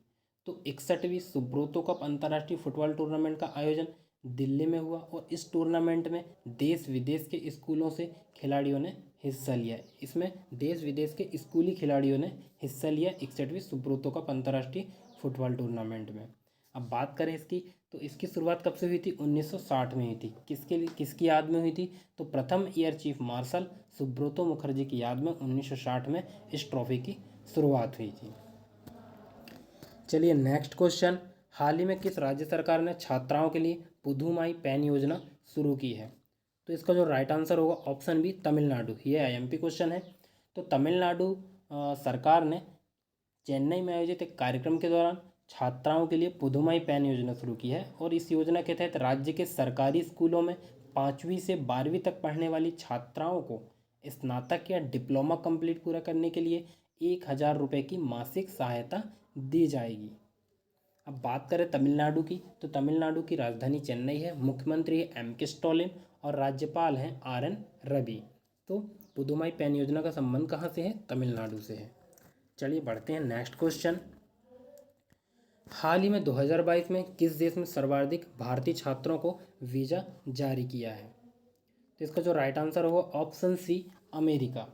तो 61वीं सुब्रोतो कप अंतर्राष्ट्रीय फुटबॉल टूर्नामेंट का आयोजन दिल्ली में हुआ और इस टूर्नामेंट में देश विदेश के स्कूलों से खिलाड़ियों ने हिस्सा लिया। इसमें देश विदेश के स्कूली खिलाड़ियों ने हिस्सा लिया 61वीं सुब्रोतो कप अंतर्राष्ट्रीय फुटबॉल टूर्नामेंट में। अब बात करें इसकी तो इसकी शुरुआत कब से हुई थी? 1960 में हुई थी। किसकी याद में हुई थी? तो प्रथम air chief marshal Subroto Mukherjee की याद में 1960 में इस ट्रॉफी की शुरुआत हुई थी। चलिए नेक्स्ट क्वेश्चन। हाल ही में किस राज्य सरकार ने छात्राओं के लिए पुदुमाई पेन योजना शुरू की है? तो इसका जो राइट आंसर होगा ऑप्शन बी, तमिलनाडु। ये आईएमपी क्वेश्चन है। तो तमिलनाडु सरकार ने चेन्नई में आयोजित एक कार्यक्रम के दौरान छात्राओं के लिए पुदुमाई पेन योजना शुरू की है और इस योजना के तहत राज्य के सरकारी स्कूलों में 5वीं से 12वीं तक पढ़ने वाली छात्राओं को स्नातक या डिप्लोमा कंप्लीट पूरा करने के लिए 1,000 रुपये की मासिक सहायता दी जाएगी। अब बात करें तमिलनाडु की, तो तमिलनाडु की राजधानी चेन्नई है, मुख्यमंत्री है M.K. स्टालिन और राज्यपाल हैं R.N. रवि। तो पुदुमाई पेन योजना का संबंध कहाँ से है? तमिलनाडु से है। चलिए बढ़ते हैं नेक्स्ट क्वेश्चन। हाल ही में 2022 में किस देश में सर्वाधिक भारतीय छात्रों को वीज़ा जारी किया है? तो इसका जो राइट आंसर होगा ऑप्शन सी, अमेरिका।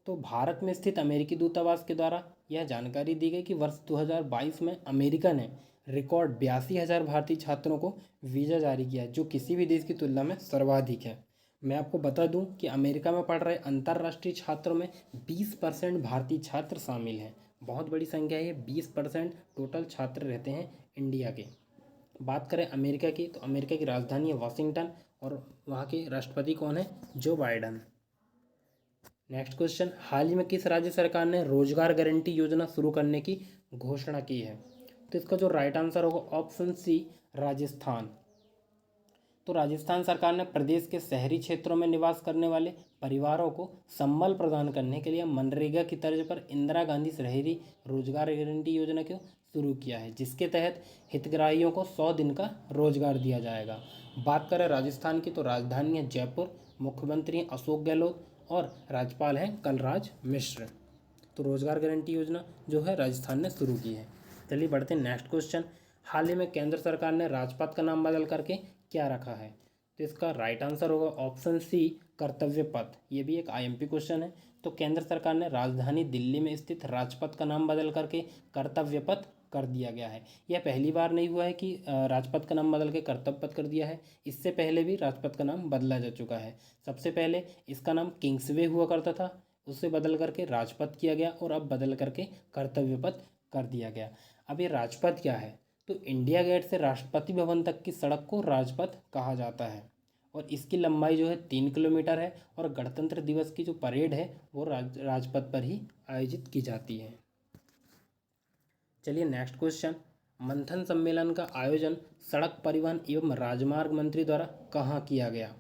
तो भारत में स्थित अमेरिकी दूतावास के द्वारा यह जानकारी दी गई कि वर्ष 2022 में अमेरिका ने रिकॉर्ड 82,000 भारतीय छात्रों को वीज़ा जारी किया है, जो किसी भी देश की तुलना में सर्वाधिक है। मैं आपको बता दूं कि अमेरिका में पढ़ रहे अंतर्राष्ट्रीय छात्रों में 20% भारतीय छात्र शामिल हैं। बहुत बड़ी संख्या है ये, 20% टोटल छात्र रहते हैं इंडिया के। बात करें अमेरिका की, तो अमेरिका की राजधानी है वाशिंगटन और वहाँ के राष्ट्रपति कौन है? जो बाइडन। नेक्स्ट क्वेश्चन, हाल ही में किस राज्य सरकार ने रोजगार गारंटी योजना शुरू करने की घोषणा की है? तो इसका जो राइट आंसर होगा ऑप्शन सी, राजस्थान। तो राजस्थान सरकार ने प्रदेश के शहरी क्षेत्रों में निवास करने वाले परिवारों को संबल प्रदान करने के लिए मनरेगा की तर्ज पर इंदिरा गांधी शहरी रोजगार गारंटी योजना को शुरू किया है, जिसके तहत हितग्राहियों को 100 दिन का रोजगार दिया जाएगा। बात करें राजस्थान की, तो राजधानी है जयपुर, मुख्यमंत्री हैं अशोक गहलोत और राज्यपाल हैं कलराज मिश्र। तो रोजगार गारंटी योजना जो है राजस्थान ने शुरू की है। चलिए बढ़ते हैं नेक्स्ट क्वेश्चन। हाल ही में केंद्र सरकार ने राजपथ का नाम बदल करके क्या रखा है? तो इसका राइट आंसर होगा ऑप्शन सी, कर्तव्य पथ। ये भी एक IMP क्वेश्चन है। तो केंद्र सरकार ने राजधानी दिल्ली में स्थित राजपथ का नाम बदल करके कर्तव्य पथ कर दिया गया है। यह पहली बार नहीं हुआ है कि राजपथ का नाम बदल के कर्तव्य पथ कर दिया है। इससे पहले भी राजपथ का नाम बदला जा चुका है। सबसे पहले इसका नाम किंग्सवे हुआ करता था, उससे बदल करके राजपथ किया गया और अब बदल करके कर्तव्य पथ कर दिया गया। अब ये राजपथ क्या है? तो इंडिया गेट से राष्ट्रपति भवन तक की सड़क को राजपथ कहा जाता है और इसकी लंबाई जो है 3 किलोमीटर है और गणतंत्र दिवस की जो परेड है वो राजपथ पर ही आयोजित की जाती है। चलिए नेक्स्ट क्वेश्चन, मंथन सम्मेलन का आयोजन सड़क परिवहन एवं राजमार्ग मंत्री द्वारा कहाँ किया गया?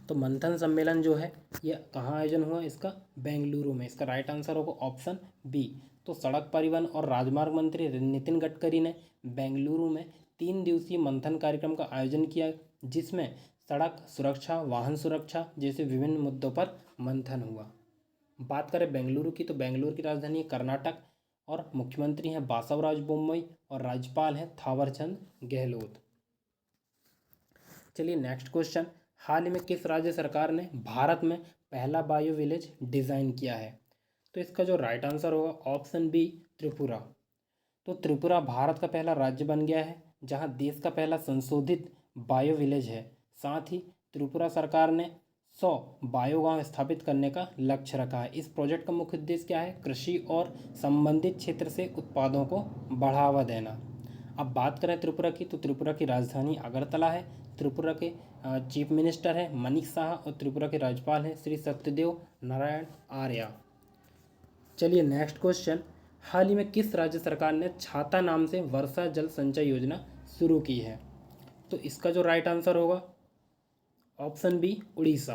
तो मंथन सम्मेलन जो है ये कहाँ आयोजन हुआ? इसका बेंगलुरु में। इसका राइट आंसर होगा ऑप्शन बी। तो सड़क परिवहन और राजमार्ग मंत्री नितिन गडकरी ने बेंगलुरु में 3 दिवसीय मंथन कार्यक्रम का आयोजन किया, जिसमें सड़क सुरक्षा, वाहन सुरक्षा जैसे विभिन्न मुद्दों पर मंथन हुआ। बात करें बेंगलुरु की, तो बेंगलुरु की राजधानी है कर्नाटक और मुख्यमंत्री हैं बासवराज बोम्मई और राज्यपाल हैं थावरचंद गहलोत। चलिए नेक्स्ट क्वेश्चन, हाल ही में किस राज्य सरकार ने भारत में पहला बायो विलेज डिज़ाइन किया है? तो इसका जो राइट आंसर होगा ऑप्शन बी, त्रिपुरा। तो त्रिपुरा भारत का पहला राज्य बन गया है जहां देश का पहला संशोधित बायो विलेज है। साथ ही त्रिपुरा सरकार ने 100 बायो गांव स्थापित करने का लक्ष्य रखा है। इस प्रोजेक्ट का मुख्य उद्देश्य क्या है? कृषि और संबंधित क्षेत्र से उत्पादों को बढ़ावा देना। अब बात करें त्रिपुरा की, तो त्रिपुरा की राजधानी अगरतला है। त्रिपुरा के चीफ मिनिस्टर हैं मनीष साहा और त्रिपुरा के राज्यपाल हैं श्री सत्यदेव नारायण आर्य। चलिए नेक्स्ट क्वेश्चन, हाल ही में किस राज्य सरकार ने छाता नाम से वर्षा जल संचय योजना शुरू की है? तो इसका जो राइट आंसर होगा ऑप्शन बी, उड़ीसा।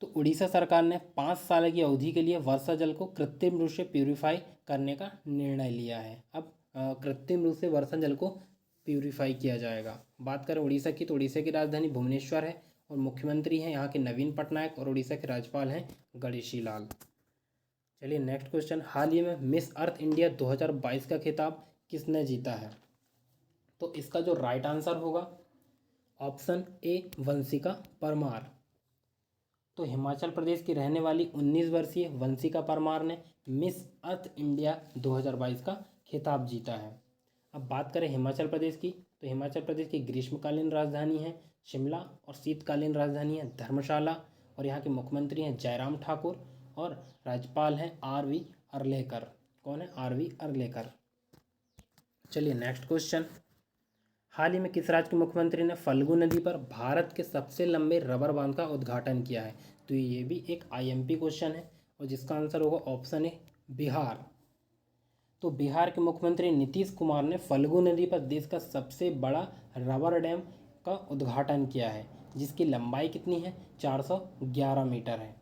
तो उड़ीसा सरकार ने 5 साल की अवधि के लिए वर्षा जल को कृत्रिम रूप से प्यूरिफाई करने का निर्णय लिया है। अब कृत्रिम रूप से वर्षा जल को प्यूरिफाई किया जाएगा। बात करें उड़ीसा की, तो उड़ीसा की राजधानी भुवनेश्वर है और मुख्यमंत्री हैं यहाँ के नवीन पटनायक और उड़ीसा के राज्यपाल हैं गणेशी लाल। चलिए नेक्स्ट क्वेश्चन, हाल ही में मिस अर्थ इंडिया 2022 का खिताब किसने जीता है? तो इसका जो राइट आंसर होगा ऑप्शन ए, वंशिका परमार। तो हिमाचल प्रदेश की रहने वाली 19 वर्षीय वंशिका परमार ने मिस अर्थ इंडिया 2022 का खिताब जीता है। अब बात करें हिमाचल प्रदेश की, तो हिमाचल प्रदेश की ग्रीष्मकालीन राजधानी है शिमला और शीतकालीन राजधानी है धर्मशाला और यहाँ के मुख्यमंत्री हैं जयराम ठाकुर और राज्यपाल हैं RV अर्लेकर। कौन है? RV अर्लेकर। चलिए नेक्स्ट क्वेश्चन, हाल ही में किस राज्य के मुख्यमंत्री ने फल्गु नदी पर भारत के सबसे लंबे रबर बांध का उद्घाटन किया है? तो ये भी एक IMP क्वेश्चन है और जिसका आंसर होगा ऑप्शन ए बिहार। तो बिहार के मुख्यमंत्री नीतीश कुमार ने फल्गु नदी पर देश का सबसे बड़ा रबर डैम का उद्घाटन किया है, जिसकी लंबाई कितनी है, 411 मीटर है।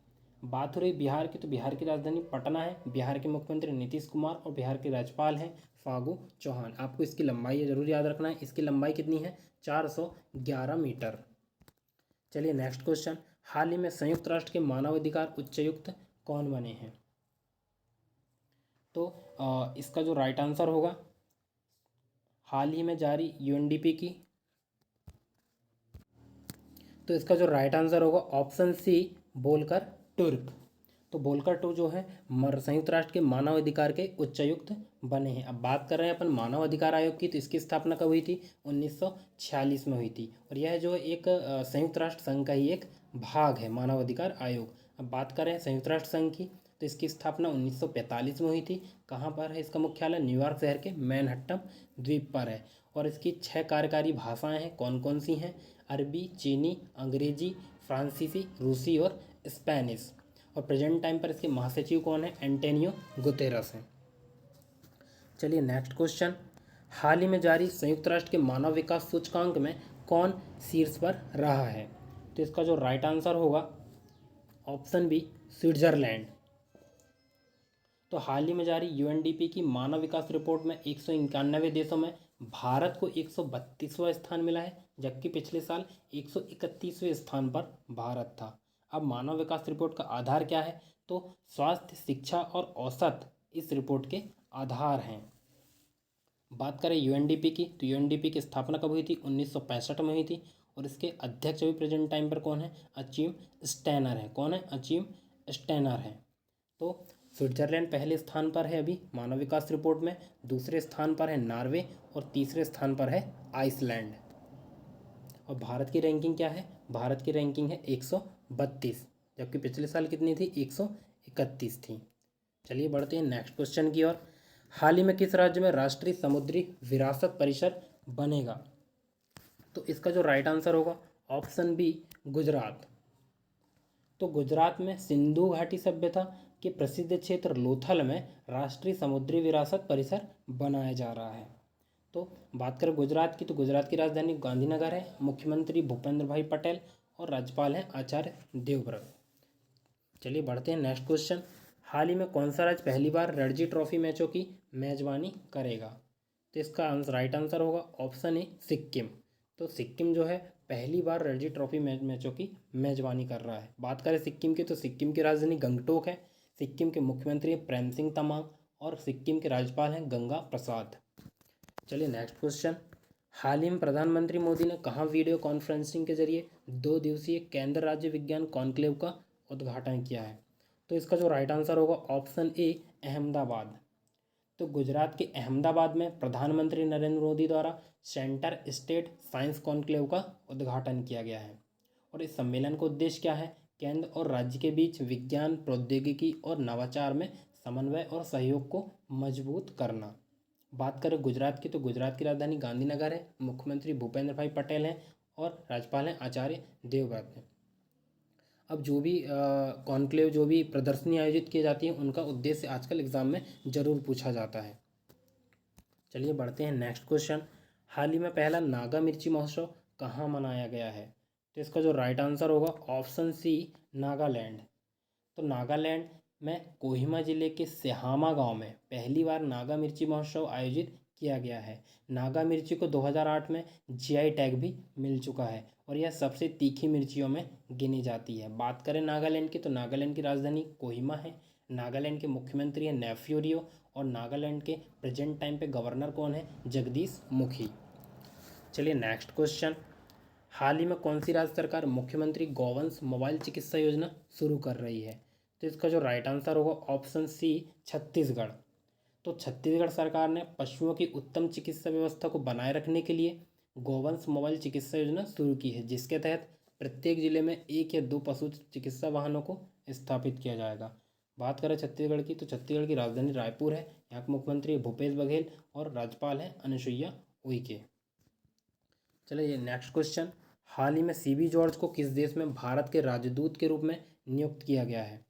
बात हो रही बिहार की, तो बिहार की राजधानी पटना है। बिहार के मुख्यमंत्री नीतीश कुमार और बिहार के राज्यपाल हैं फागू चौहान। आपको इसकी लंबाई जरूर याद रखना है, इसकी लंबाई कितनी है, 411 मीटर। चलिए नेक्स्ट क्वेश्चन, हाल ही में संयुक्त राष्ट्र के मानवाधिकार उच्चायुक्त कौन बने हैं? तो इसका जो राइट आंसर होगा, हाल ही में जारी यूएनडीपी की, तो इसका जो राइट आंसर होगा ऑप्शन सी बोलकर टुर्क। तो बोलकर टुर्क जो है संयुक्त राष्ट्र के मानव अधिकार के उच्चायुक्त बने हैं। अब बात कर रहे हैं अपन मानव अधिकार आयोग की, तो इसकी स्थापना कब हुई थी, 1946 में हुई थी। और यह जो एक संयुक्त राष्ट्र संघ का ही एक भाग है मानव अधिकार आयोग। अब बात करें संयुक्त राष्ट्र संघ की, तो इसकी स्थापना 1945 में हुई थी। कहाँ पर है इसका मुख्यालय, न्यूयॉर्क शहर के मैनहट्टन द्वीप पर है। और इसकी 6 कार्यकारी भाषाएं हैं, कौन कौन सी हैं, अरबी, चीनी, अंग्रेजी, फ्रांसीसी, रूसी और स्पेनिश। और प्रेजेंट टाइम पर इसके महासचिव कौन है, एंटोनियो गुतेरस हैं। चलिए नेक्स्ट क्वेश्चन, हाल ही में जारी संयुक्त राष्ट्र के मानव विकास सूचकांक में कौन शीर्ष पर रहा है? तो इसका जो राइट आंसर होगा ऑप्शन बी स्विट्जरलैंड। तो हाल ही में जारी यूएनडीपी की मानव विकास रिपोर्ट में 191 देशों में भारत को 132वां स्थान मिला है, जबकि पिछले साल 131वें स्थान पर भारत था। अब मानव विकास रिपोर्ट का आधार क्या है, तो स्वास्थ्य, शिक्षा और औसत इस रिपोर्ट के आधार हैं। बात करें यूएनडीपी की, तो यूएनडीपी की स्थापना कब हुई थी, 1965 में हुई थी। और इसके अध्यक्ष अभी प्रेजेंट टाइम पर कौन है, अचीम स्टैनर है। कौन है, अचीम स्टैनर है। तो स्विट्जरलैंड पहले स्थान पर है अभी मानव विकास रिपोर्ट में, दूसरे स्थान पर है नॉर्वे और तीसरे स्थान पर है आइसलैंड। और भारत की रैंकिंग क्या है, भारत की रैंकिंग है 132, जबकि पिछले साल कितनी थी, 131 थी। चलिए बढ़ते हैं नेक्स्ट क्वेश्चन की ओर, हाल ही में किस राज्य में राष्ट्रीय समुद्री विरासत परिसर बनेगा? तो इसका जो राइट आंसर होगा ऑप्शन बी गुजरात। तो गुजरात में सिंधु घाटी सभ्यता के प्रसिद्ध क्षेत्र लोथल में राष्ट्रीय समुद्री विरासत परिसर बनाया जा रहा है। तो बात करें गुजरात की, तो गुजरात की राजधानी गांधीनगर है, मुख्यमंत्री भूपेंद्र भाई पटेल और राज्यपाल हैं आचार्य देवव्रत। चलिए बढ़ते हैं नेक्स्ट क्वेश्चन, हाल ही में कौन सा राज्य पहली बार रणजी ट्रॉफी मैचों की मेजबानी करेगा? तो इसका राइट आंसर होगा ऑप्शन ए सिक्किम। तो सिक्किम जो है पहली बार रणजी ट्रॉफी मैचों की मेजबानी कर रहा है। बात करें सिक्किम की, तो सिक्किम की राजधानी गंगटोक है, सिक्किम के मुख्यमंत्री प्रेम सिंह तमांग और सिक्किम के राज्यपाल हैं गंगा प्रसाद। चलिए नेक्स्ट क्वेश्चन, हाल ही में प्रधानमंत्री मोदी ने कहाँ वीडियो कॉन्फ्रेंसिंग के जरिए 2 दिवसीय केंद्र राज्य विज्ञान कॉन्क्लेव का उद्घाटन किया है? तो इसका जो राइट आंसर होगा ऑप्शन ए अहमदाबाद। तो गुजरात के अहमदाबाद में प्रधानमंत्री नरेंद्र मोदी द्वारा सेंटर स्टेट साइंस कॉन्क्लेव का उद्घाटन किया गया है। और इस सम्मेलन का उद्देश्य क्या है, केंद्र और राज्य के बीच विज्ञान, प्रौद्योगिकी और नवाचार में समन्वय और सहयोग को मजबूत करना। बात करें गुजरात की, तो गुजरात की राजधानी गांधीनगर है, मुख्यमंत्री भूपेंद्र भाई पटेल हैं और राज्यपाल हैं आचार्य देवव्रत हैं। अब जो भी कॉन्क्लेव, जो भी प्रदर्शनी आयोजित की जाती है, उनका उद्देश्य आजकल एग्जाम में ज़रूर पूछा जाता है। चलिए बढ़ते हैं नेक्स्ट क्वेश्चन, हाल ही में पहला नागा मिर्ची महोत्सव कहाँ मनाया गया है? तो इसका जो राइट आंसर होगा ऑप्शन सी नागालैंड। तो नागालैंड में कोहिमा जिले के सेहामा गांव में पहली बार नागा मिर्ची महोत्सव आयोजित किया गया है। नागा मिर्ची को 2008 में जीआई टैग भी मिल चुका है और यह सबसे तीखी मिर्चियों में गिनी जाती है। बात करें नागालैंड की, तो नागालैंड की राजधानी कोहिमा है, नागालैंड के मुख्यमंत्री हैं नेफ्यू रियो और नागालैंड के प्रेजेंट टाइम पे गवर्नर कौन है, जगदीश मुखी। चलिए नेक्स्ट क्वेश्चन, हाल ही में कौन सी राज्य सरकार मुख्यमंत्री गौवंश मोबाइल चिकित्सा योजना शुरू कर रही है? तो इसका जो राइट आंसर होगा ऑप्शन सी छत्तीसगढ़। तो छत्तीसगढ़ सरकार ने पशुओं की उत्तम चिकित्सा व्यवस्था को बनाए रखने के लिए गौवंश मोबाइल चिकित्सा योजना शुरू की है, जिसके तहत प्रत्येक जिले में 1 या 2 पशु चिकित्सा वाहनों को स्थापित किया जाएगा। बात करें छत्तीसगढ़ की, तो छत्तीसगढ़ की राजधानी रायपुर है, यहाँ के मुख्यमंत्री भूपेश बघेल और राज्यपाल हैं अनुसुईया उइके। चलिए नेक्स्ट क्वेश्चन, हाल ही में सीबी जॉर्ज को किस देश में भारत के राजदूत के रूप में नियुक्त किया गया है?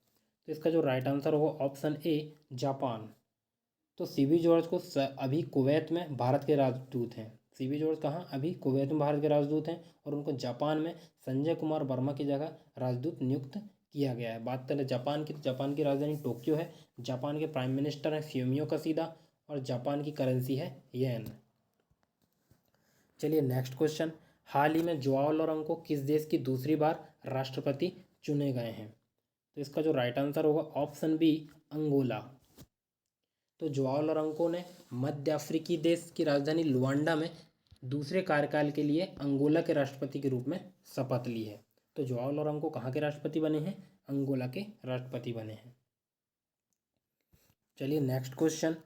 तो इसका जो राइट आंसर होगा ऑप्शन ए जापान। तो सीबी जॉर्ज को अभी कुवैत में भारत के राजदूत हैं। सीबी जॉर्ज कहाँ, अभी कुवैत में भारत के राजदूत हैं, और उनको जापान में संजय कुमार वर्मा की जगह राजदूत नियुक्त किया गया है। बात करें जापान की, तो जापान की राजधानी टोक्यो है। जापान के प्राइम मिनिस्टर हैं फ्यूमियो कसीदा, और जापान की करेंसी है येन। चलिए नेक्स्ट क्वेश्चन, हाल ही में जोआओ लोरेंको किस देश की दूसरी बार राष्ट्रपति चुने गए हैं? तो इसका जो राइट आंसर होगा ऑप्शन बी अंगोला। तो जोआओ लोरेंको ने मध्य अफ्रीकी देश की राजधानी लुआंडा में दूसरे कार्यकाल के लिए अंगोला के राष्ट्रपति के रूप में शपथ ली है। तो जोआओ लोरेंको कहाँ के राष्ट्रपति बने हैं? अंगोला के राष्ट्रपति बने हैं। चलिए नेक्स्ट क्वेश्चन,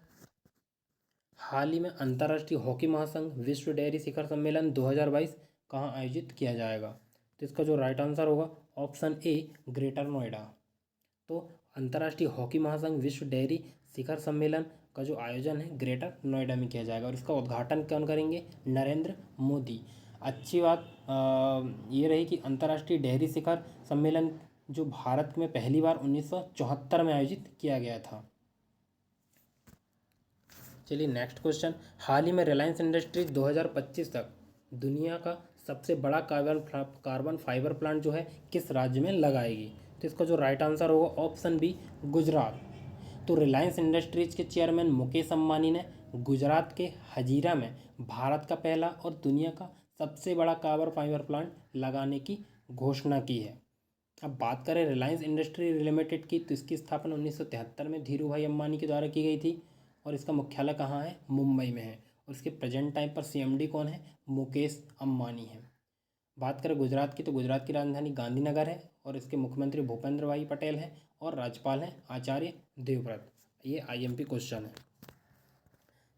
हाल ही में अंतर्राष्ट्रीय हॉकी महासंघ विश्व डेयरी शिखर सम्मेलन 2022 कहाँ आयोजित किया जाएगा? तो इसका जो राइट आंसर होगा ऑप्शन ए ग्रेटर नोएडा। तो अंतर्राष्ट्रीय हॉकी महासंघ विश्व डेयरी शिखर सम्मेलन का जो आयोजन है ग्रेटर नोएडा में किया जाएगा, और इसका उद्घाटन कौन करेंगे? नरेंद्र मोदी। अच्छी बात ये रही कि अंतर्राष्ट्रीय डेयरी शिखर सम्मेलन जो भारत में पहली बार 1974 में आयोजित किया गया था। चलिए नेक्स्ट क्वेश्चन, हाल ही में रिलायंस इंडस्ट्रीज 2025 तक दुनिया का सबसे बड़ा कार्बन फाइबर प्लांट जो है किस राज्य में लगाएगी? तो इसका जो राइट आंसर होगा ऑप्शन बी गुजरात। तो रिलायंस इंडस्ट्रीज के चेयरमैन मुकेश अंबानी ने गुजरात के हजीरा में भारत का पहला और दुनिया का सबसे बड़ा कार्बन फाइबर प्लांट लगाने की घोषणा की है। अब बात करें रिलायंस इंडस्ट्री लिमिटेड की, तो इसकी स्थापना 1973 में धीरू भाई अंबानी के द्वारा की गई थी, और इसका मुख्यालय कहाँ है? मुंबई में है, और इसके प्रेजेंट टाइम पर सीएमडी कौन है? मुकेश अंबानी है। बात करें गुजरात की, तो गुजरात की राजधानी गांधीनगर है, और इसके मुख्यमंत्री भूपेंद्र भाई पटेल हैं, और राज्यपाल हैं आचार्य देवव्रत। ये आईएमपी क्वेश्चन है।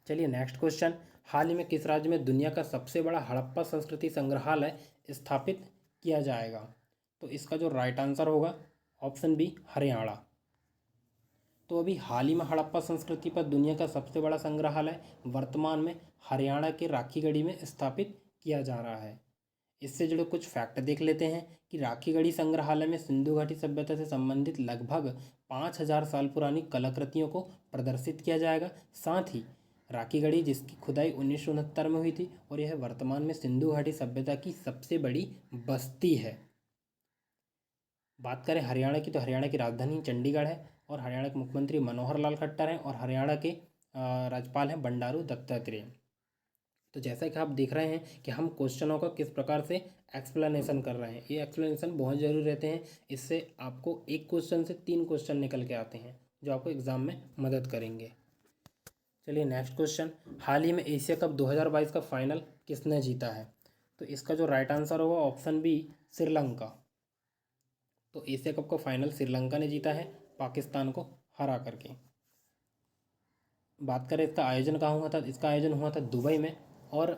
चलिए नेक्स्ट क्वेश्चन, हाल ही में किस राज्य में दुनिया का सबसे बड़ा हड़प्पा संस्कृति संग्रहालय स्थापित किया जाएगा? तो इसका जो राइट आंसर होगा ऑप्शन बी हरियाणा। तो अभी हाल ही में हड़प्पा संस्कृति पर दुनिया का सबसे बड़ा संग्रहालय वर्तमान में हरियाणा के राखीगढ़ी में स्थापित किया जा रहा है। इससे जुड़े कुछ फैक्ट देख लेते हैं कि राखीगढ़ी संग्रहालय में सिंधु घाटी सभ्यता से संबंधित लगभग 5000 साल पुरानी कलाकृतियों को प्रदर्शित किया जाएगा। साथ ही राखीगढ़ी जिसकी खुदाई 1969 में हुई थी, और यह वर्तमान में सिंधु घाटी सभ्यता की सबसे बड़ी बस्ती है। बात करें हरियाणा की, तो हरियाणा की राजधानी चंडीगढ़ है, और हरियाणा के मुख्यमंत्री मनोहर लाल खट्टर हैं, और हरियाणा के राज्यपाल हैं बंडारू दत्तात्रेय। तो जैसा कि आप देख रहे हैं कि हम क्वेश्चनों का किस प्रकार से एक्सप्लेनेशन कर रहे हैं, ये एक्सप्लेनेशन बहुत ज़रूरी रहते हैं। इससे आपको एक क्वेश्चन से 3 क्वेश्चन निकल के आते हैं जो आपको एग्ज़ाम में मदद करेंगे। चलिए नेक्स्ट क्वेश्चन, हाल ही में एशिया कप 2022 का फाइनल किसने जीता है? तो इसका जो राइट आंसर होगा ऑप्शन बी श्रीलंका। तो एशिया कप का फाइनल श्रीलंका ने जीता है पाकिस्तान को हरा करके। बात करें इसका आयोजन कहाँ हुआ था? इसका आयोजन हुआ था दुबई में, और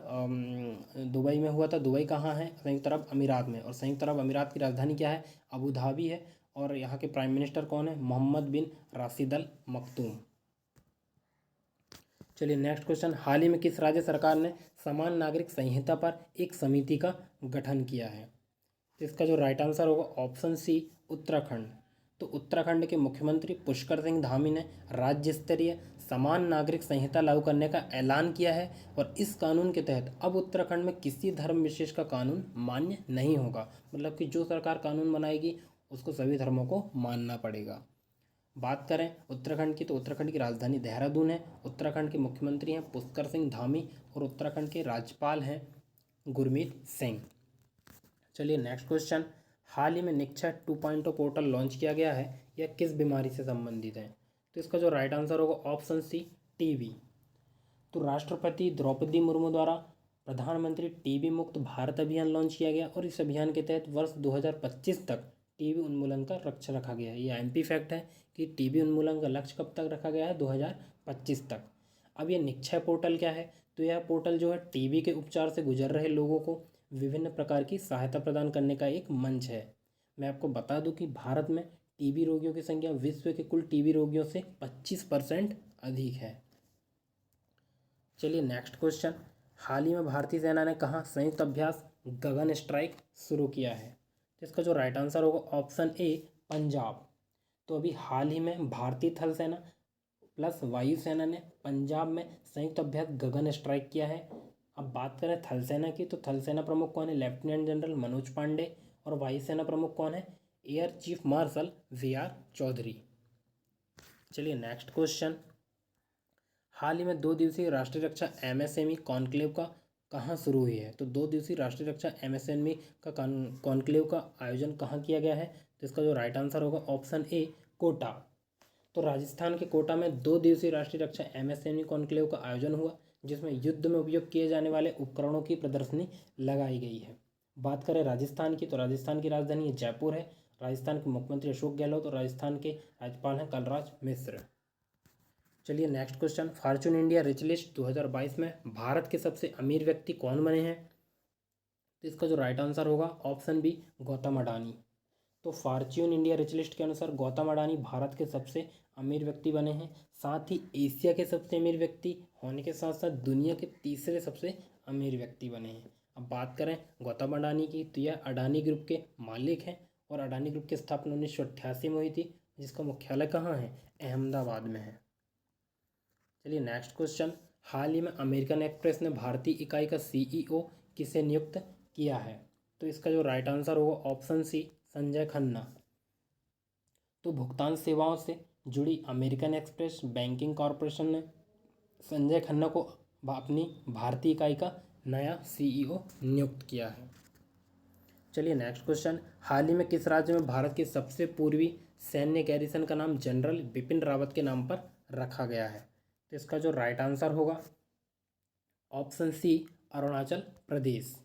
दुबई में हुआ था। दुबई कहाँ है? संयुक्त अरब अमीरात में, और संयुक्त अरब अमीरात की राजधानी क्या है? अबू धाबी है, और यहाँ के प्राइम मिनिस्टर कौन है? मोहम्मद बिन राशिद अल मखदूम। चलिए नेक्स्ट क्वेश्चन, हाल ही में किस राज्य सरकार ने समान नागरिक संहिता पर एक समिति का गठन किया है? तो इसका जो राइट आंसर होगा ऑप्शन सी उत्तराखंड। तो उत्तराखंड के मुख्यमंत्री पुष्कर सिंह धामी ने राज्य स्तरीय समान नागरिक संहिता लागू करने का ऐलान किया है, और इस कानून के तहत अब उत्तराखंड में किसी धर्म विशेष का कानून मान्य नहीं होगा। मतलब कि जो सरकार कानून बनाएगी उसको सभी धर्मों को मानना पड़ेगा। बात करें उत्तराखंड की, तो उत्तराखंड की राजधानी देहरादून है, उत्तराखंड के मुख्यमंत्री हैं पुष्कर सिंह धामी, और उत्तराखंड के राज्यपाल हैं गुरमीत सिंह। चलिए नेक्स्ट क्वेश्चन, हाल ही में निक्षय 2.0 पोर्टल लॉन्च किया गया है, यह किस बीमारी से संबंधित है? तो इसका जो राइट आंसर होगा ऑप्शन सी टीबी। तो राष्ट्रपति द्रौपदी मुर्मू द्वारा प्रधानमंत्री टीबी मुक्त भारत अभियान लॉन्च किया गया, और इस अभियान के तहत वर्ष 2025 तक टीबी उन्मूलन का लक्ष्य रखा गया है। ये एमपी फैक्ट है कि टीबी उन्मूलन का लक्ष्य कब तक रखा गया है? 2025 तक। अब ये निक्षय पोर्टल क्या है? तो यह पोर्टल जो है टीबी के उपचार से गुजर रहे लोगों को विभिन्न प्रकार की सहायता प्रदान करने का एक मंच है। मैं आपको बता दूं कि भारत में टीबी रोगियों की संख्या विश्व के कुल टीबी रोगियों से 25% अधिक है। चलिए नेक्स्ट क्वेश्चन, हाल ही में भारतीय सेना ने कहाँ संयुक्त अभ्यास गगन स्ट्राइक शुरू किया है? तो इसका जो राइट आंसर होगा ऑप्शन ए पंजाब। तो अभी हाल ही में भारतीय थल सेना प्लस वायुसेना ने पंजाब में संयुक्त अभ्यास गगन स्ट्राइक किया है। अब बात करें थल सेना की, तो थल सेना प्रमुख कौन है? Lieutenant general Manoj Pande. और वायुसेना प्रमुख कौन है? Air chief marshal V R. Chaudhary. चलिए नेक्स्ट क्वेश्चन। हाल ही में 2 दिवसीय राष्ट्रीय रक्षा एमएसएमई कॉन्क्लेव का कहाँ शुरू हुई है? तो 2 दिवसीय राष्ट्रीय रक्षा एमएसएमई का कॉन्क्लेव का आयोजन कहाँ किया गया है? तो इसका जो राइट आंसर होगा ऑप्शन ए, कोटा। तो राजस्थान के कोटा में 2 दिवसीय राष्ट्रीय रक्षा एमएसएमई कॉन्क्लेव का आयोजन हुआ, जिसमें युद्ध में उपयोग किए जाने वाले उपकरणों की प्रदर्शनी लगाई गई है। बात करें राजस्थान की, तो राजस्थान की राजधानी जयपुर है। राजस्थान के मुख्यमंत्री अशोक गहलोत और राजस्थान के राज्यपाल हैं कलराज मिश्र। चलिए next question. Fortune India rich list 2022 में भारत के सबसे अमीर व्यक्ति कौन बने हैं? तो इसका जो राइट आंसर होगा ऑप्शन बी, गौतम अडानी। तो फॉर्च्यून इंडिया रिच लिस्ट के अनुसार गौतम अडानी भारत के सबसे अमीर व्यक्ति बने हैं। साथ ही एशिया के सबसे अमीर व्यक्ति होने के साथ साथ दुनिया के तीसरे सबसे अमीर व्यक्ति बने हैं। अब बात करें गौतम अडानी की, तो यह अडानी ग्रुप के मालिक हैं और अडानी ग्रुप की स्थापना 1988 में हुई थी, जिसका मुख्यालय कहाँ है? अहमदाबाद में है। चलिए नेक्स्ट क्वेश्चन। हाल ही में अमेरिकन एक्सप्रेस ने भारतीय इकाई का सीईओ किसे नियुक्त किया है? तो इसका जो राइट आंसर होगा ऑप्शन सी, संजय खन्ना। तो भुगतान सेवाओं से जुड़ी अमेरिकन एक्सप्रेस बैंकिंग कॉरपोरेशन ने संजय खन्ना को अपनी भारतीय इकाई का नया सीईओ नियुक्त किया है। चलिए नेक्स्ट क्वेश्चन। हाल ही में किस राज्य में भारत के सबसे पूर्वी सैन्य गैरिसन का नाम जनरल बिपिन रावत के नाम पर रखा गया है? तो इसका जो राइट आंसर होगा ऑप्शन सी, अरुणाचल प्रदेश।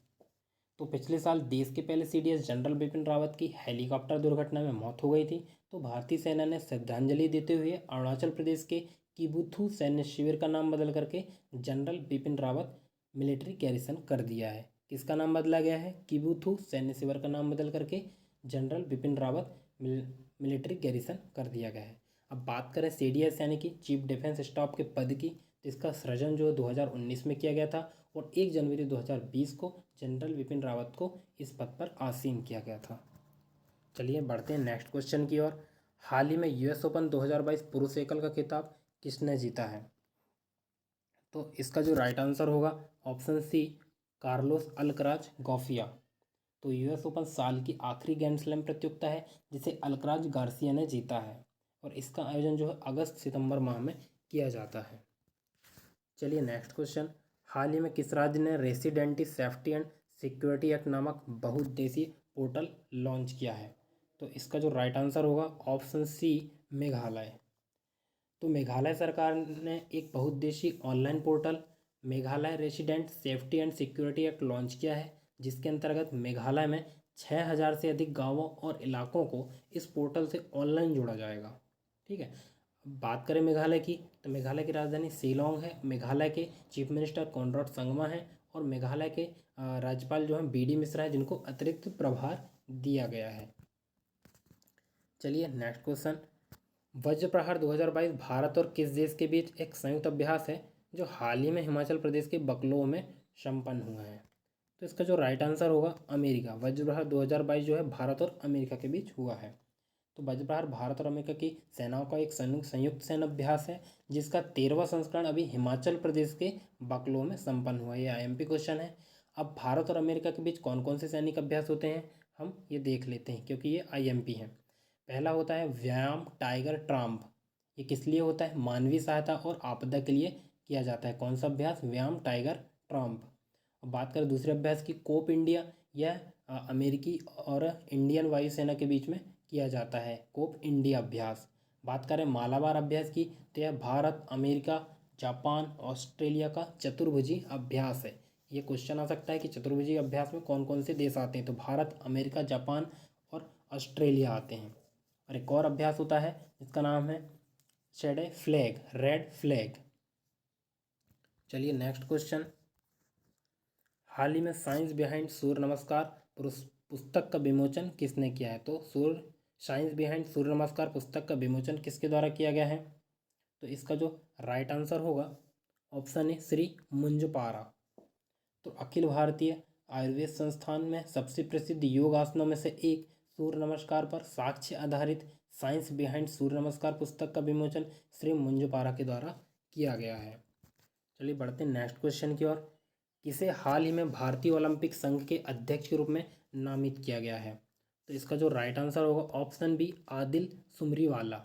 तो पिछले साल देश के पहले सीडीएस जनरल बिपिन रावत की हेलीकॉप्टर दुर्घटना में मौत हो गई थी। तो भारतीय सेना ने श्रद्धांजलि देते हुए अरुणाचल प्रदेश के किबुथु सैन्य शिविर का नाम बदल करके general Bipin Rawat military garrison कर दिया है। किसका नाम बदला गया है? किबुथु सैन्य शिविर का नाम बदल करके general Bipin Rawat military garrison कर दिया गया है। अब बात करें सीडीएस यानी कि चीफ डिफेंस स्टाफ के पद की, तो इसका सृजन जो 2019 में किया गया था और 1 जनवरी 2020 को जनरल बिपिन रावत को इस पद पर आसीन किया गया था। चलिए बढ़ते हैं नेक्स्ट क्वेश्चन की ओर। हाल ही में यूएस ओपन 2022 पुरुष एकल का खिताब किसने जीता है? तो इसका जो राइट आंसर होगा ऑप्शन सी, कार्लोस अल्कराज गॉफिया। तो यूएस ओपन साल की आखिरी ग्रैंड स्लैम प्रतियोगिता है जिसे अल्कराज गार्सिया ने जीता है और इसका आयोजन जो है अगस्त सितंबर माह में किया जाता है। चलिए नेक्स्ट क्वेश्चन। हाल ही में किस राज्य ने रेसिडेंटी सेफ्टी एंड सिक्योरिटी एक्ट नामक बहुउद्देशीय पोर्टल लॉन्च किया है? तो इसका जो राइट आंसर होगा ऑप्शन सी, मेघालय। तो मेघालय सरकार ने एक बहुउद्देशीय online portal Meghalaya resident safety and security act launch किया है, जिसके अंतर्गत मेघालय में 6000 से अधिक गाँवों और इलाकों को इस पोर्टल से ऑनलाइन जोड़ा जाएगा। ठीक है। बात करें मेघालय की, तो मेघालय की राजधानी शिलोंग है। मेघालय के चीफ मिनिस्टर कॉनराड संगमा हैं और मेघालय के राज्यपाल जो हैं बीडी मिश्रा हैं, जिनको अतिरिक्त प्रभार दिया गया है। चलिए नेक्स्ट क्वेश्चन। वज्र प्रहार 2022 भारत और किस देश के बीच एक संयुक्त अभ्यास है जो हाल ही में हिमाचल प्रदेश के बकलो में संपन्न हुआ है? तो इसका जो राइट आंसर होगा अमेरिका। वज्र प्रहार 2022 जो है भारत और अमेरिका के बीच हुआ है। तो वज्र प्रहार भारत और अमेरिका की सेनाओं का एक संयुक्त सैन्य अभ्यास है, जिसका 13वां संस्करण अभी हिमाचल प्रदेश के बकलो में संपन्न हुआ। ये आईएमपी क्वेश्चन है। अब भारत और अमेरिका के बीच कौन कौन से सैनिक अभ्यास होते हैं हम ये देख लेते हैं, क्योंकि ये आईएमपी है। पहला होता है व्यायाम टाइगर ट्राम्प। ये किस लिए होता है? मानवीय सहायता और आपदा के लिए किया जाता है। कौन सा अभ्यास? व्यायाम टाइगर ट्राम्प। अब बात करें दूसरे अभ्यास की, कोप इंडिया। यह अमेरिकी और इंडियन वायुसेना के बीच में किया जाता है, कोप इंडिया अभ्यास। बात करें मालाबार अभ्यास की, तो यह भारत, अमेरिका, जापान, ऑस्ट्रेलिया का चतुर्भुजी अभ्यास है। ये क्वेश्चन आ सकता है कि चतुर्भुजी अभ्यास में कौन कौन से देश आते हैं? तो भारत, अमेरिका, जापान और ऑस्ट्रेलिया आते हैं। और एक और अभ्यास होता है जिसका नाम है शेडे फ्लैग, रेड फ्लैग। चलिए नेक्स्ट क्वेश्चन। हाल ही में साइंस बिहाइंड सूर्य नमस्कार पुस्तक का विमोचन किसने किया है? तो साइंस बिहाइंड सूर्य नमस्कार पुस्तक का विमोचन किसके द्वारा किया गया है? तो इसका जो राइट आंसर होगा ऑप्शन है श्री मुंजपारा। तो अखिल भारतीय आयुर्वेद संस्थान में सबसे प्रसिद्ध योग आसनों में से एक सूर्य नमस्कार पर साक्ष्य आधारित साइंस बिहाइंड सूर्य नमस्कार पुस्तक का विमोचन श्री मुंजपारा के द्वारा किया गया है। चलिए बढ़ते हैं नेक्स्ट क्वेश्चन की ओर। किसे हाल ही में भारतीय ओलंपिक संघ के अध्यक्ष के रूप में नामित किया गया है? तो इसका जो राइट आंसर होगा ऑप्शन बी आदिल सुमरीवाला।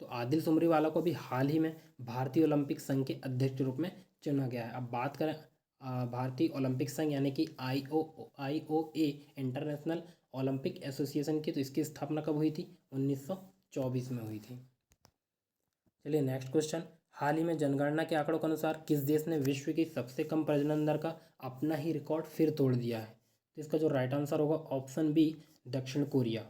तो आदिल सुमरीवाला को भी हाल ही में भारतीय ओलंपिक संघ के अध्यक्ष के रूप में चुना गया है। अब बात करें भारतीय ओलंपिक संघ यानी कि IOA इंटरनेशनल ओलंपिक एसोसिएशन की, तो इसकी स्थापना कब हुई थी? 1924 में हुई थी। चलिए नेक्स्ट क्वेश्चन। हाल ही में जनगणना के आंकड़ों के अनुसार किस देश ने विश्व की सबसे कम प्रजनन दर का अपना ही रिकॉर्ड फिर तोड़ दिया है? तो इसका जो राइट आंसर होगा ऑप्शन बी दक्षिण कोरिया।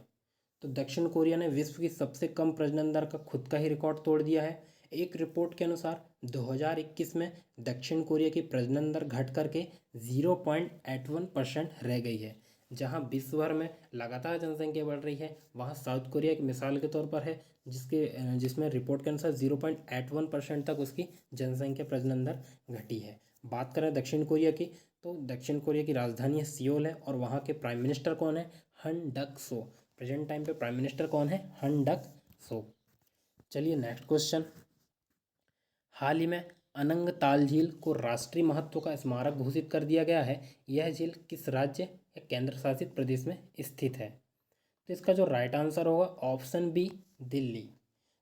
तो दक्षिण कोरिया ने विश्व की सबसे कम प्रजनन दर का खुद का ही रिकॉर्ड तोड़ दिया है। एक रिपोर्ट के अनुसार 2021 में दक्षिण कोरिया की प्रजनन दर घट करके 0.81% रह गई है। जहां विश्व भर में लगातार जनसंख्या बढ़ रही है, वहां साउथ कोरिया एक मिसाल के तौर पर है, जिसमें रिपोर्ट के अनुसार 0.81% तक उसकी जनसंख्या प्रजनन दर घटी है। बात करें दक्षिण कोरिया की, तो दक्षिण कोरिया की राजधानी है सियोल है और वहाँ के प्राइम मिनिस्टर कौन है? हन डक सो। प्रेजेंट टाइम पे प्राइम मिनिस्टर कौन है? हन डक सो। चलिए नेक्स्ट क्वेश्चन। हाल ही में अनंग ताल झील को राष्ट्रीय महत्व का स्मारक घोषित कर दिया गया है। यह झील किस राज्य या केंद्र शासित प्रदेश में स्थित है? तो इसका जो राइट आंसर होगा ऑप्शन बी दिल्ली।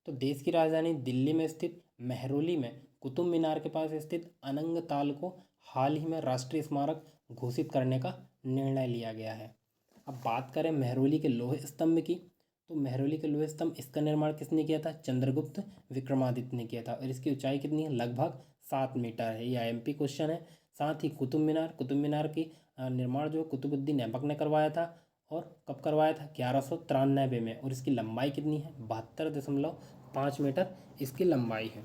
तो देश की राजधानी दिल्ली में स्थित मेहरौली में कुतुब मीनार के पास स्थित अनंग ताल को हाल ही में राष्ट्रीय स्मारक घोषित करने का निर्णय लिया गया है। अब बात करें मेहरौली के लोहे स्तंभ की, तो मेहरौली के लोहे स्तंभ इसका निर्माण किसने किया था? चंद्रगुप्त विक्रमादित्य ने किया था और इसकी ऊंचाई कितनी है? लगभग 7 मीटर है। ये IMP क्वेश्चन है। साथ ही कुतुब मीनार की निर्माण जो कुतुबुद्दीन ऐबक ने करवाया था और कब करवाया था? 1193 में, और इसकी लंबाई कितनी है? 72.5 मीटर इसकी लंबाई है।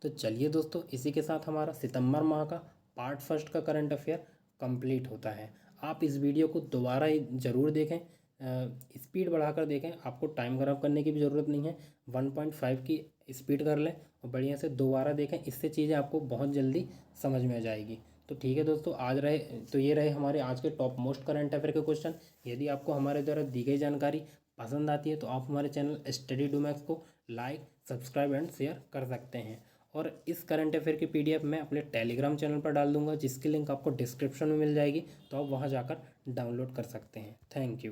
तो चलिए दोस्तों, इसी के साथ हमारा सितंबर माह का पार्ट फर्स्ट का करंट अफेयर कंप्लीट होता है। आप इस वीडियो को दोबारा ज़रूर देखें, स्पीड बढ़ाकर देखें, आपको टाइम खराब करने की भी ज़रूरत नहीं है। 1.5 की स्पीड कर लें और बढ़िया से दोबारा देखें, इससे चीज़ें आपको बहुत जल्दी समझ में आ जाएगी। तो ठीक है दोस्तों, ये रहे हमारे आज के टॉप मोस्ट करंट अफेयर के क्वेश्चन। यदि आपको हमारे द्वारा दी गई जानकारी पसंद आती है तो आप हमारे चैनल स्टडी डू मैथ्स को लाइक, सब्सक्राइब एंड शेयर कर सकते हैं। और इस करंट अफेयर की PDF मैं अपने टेलीग्राम चैनल पर डाल दूंगा, जिसकी लिंक आपको डिस्क्रिप्शन में मिल जाएगी, तो आप वहां जाकर डाउनलोड कर सकते हैं। Thank you.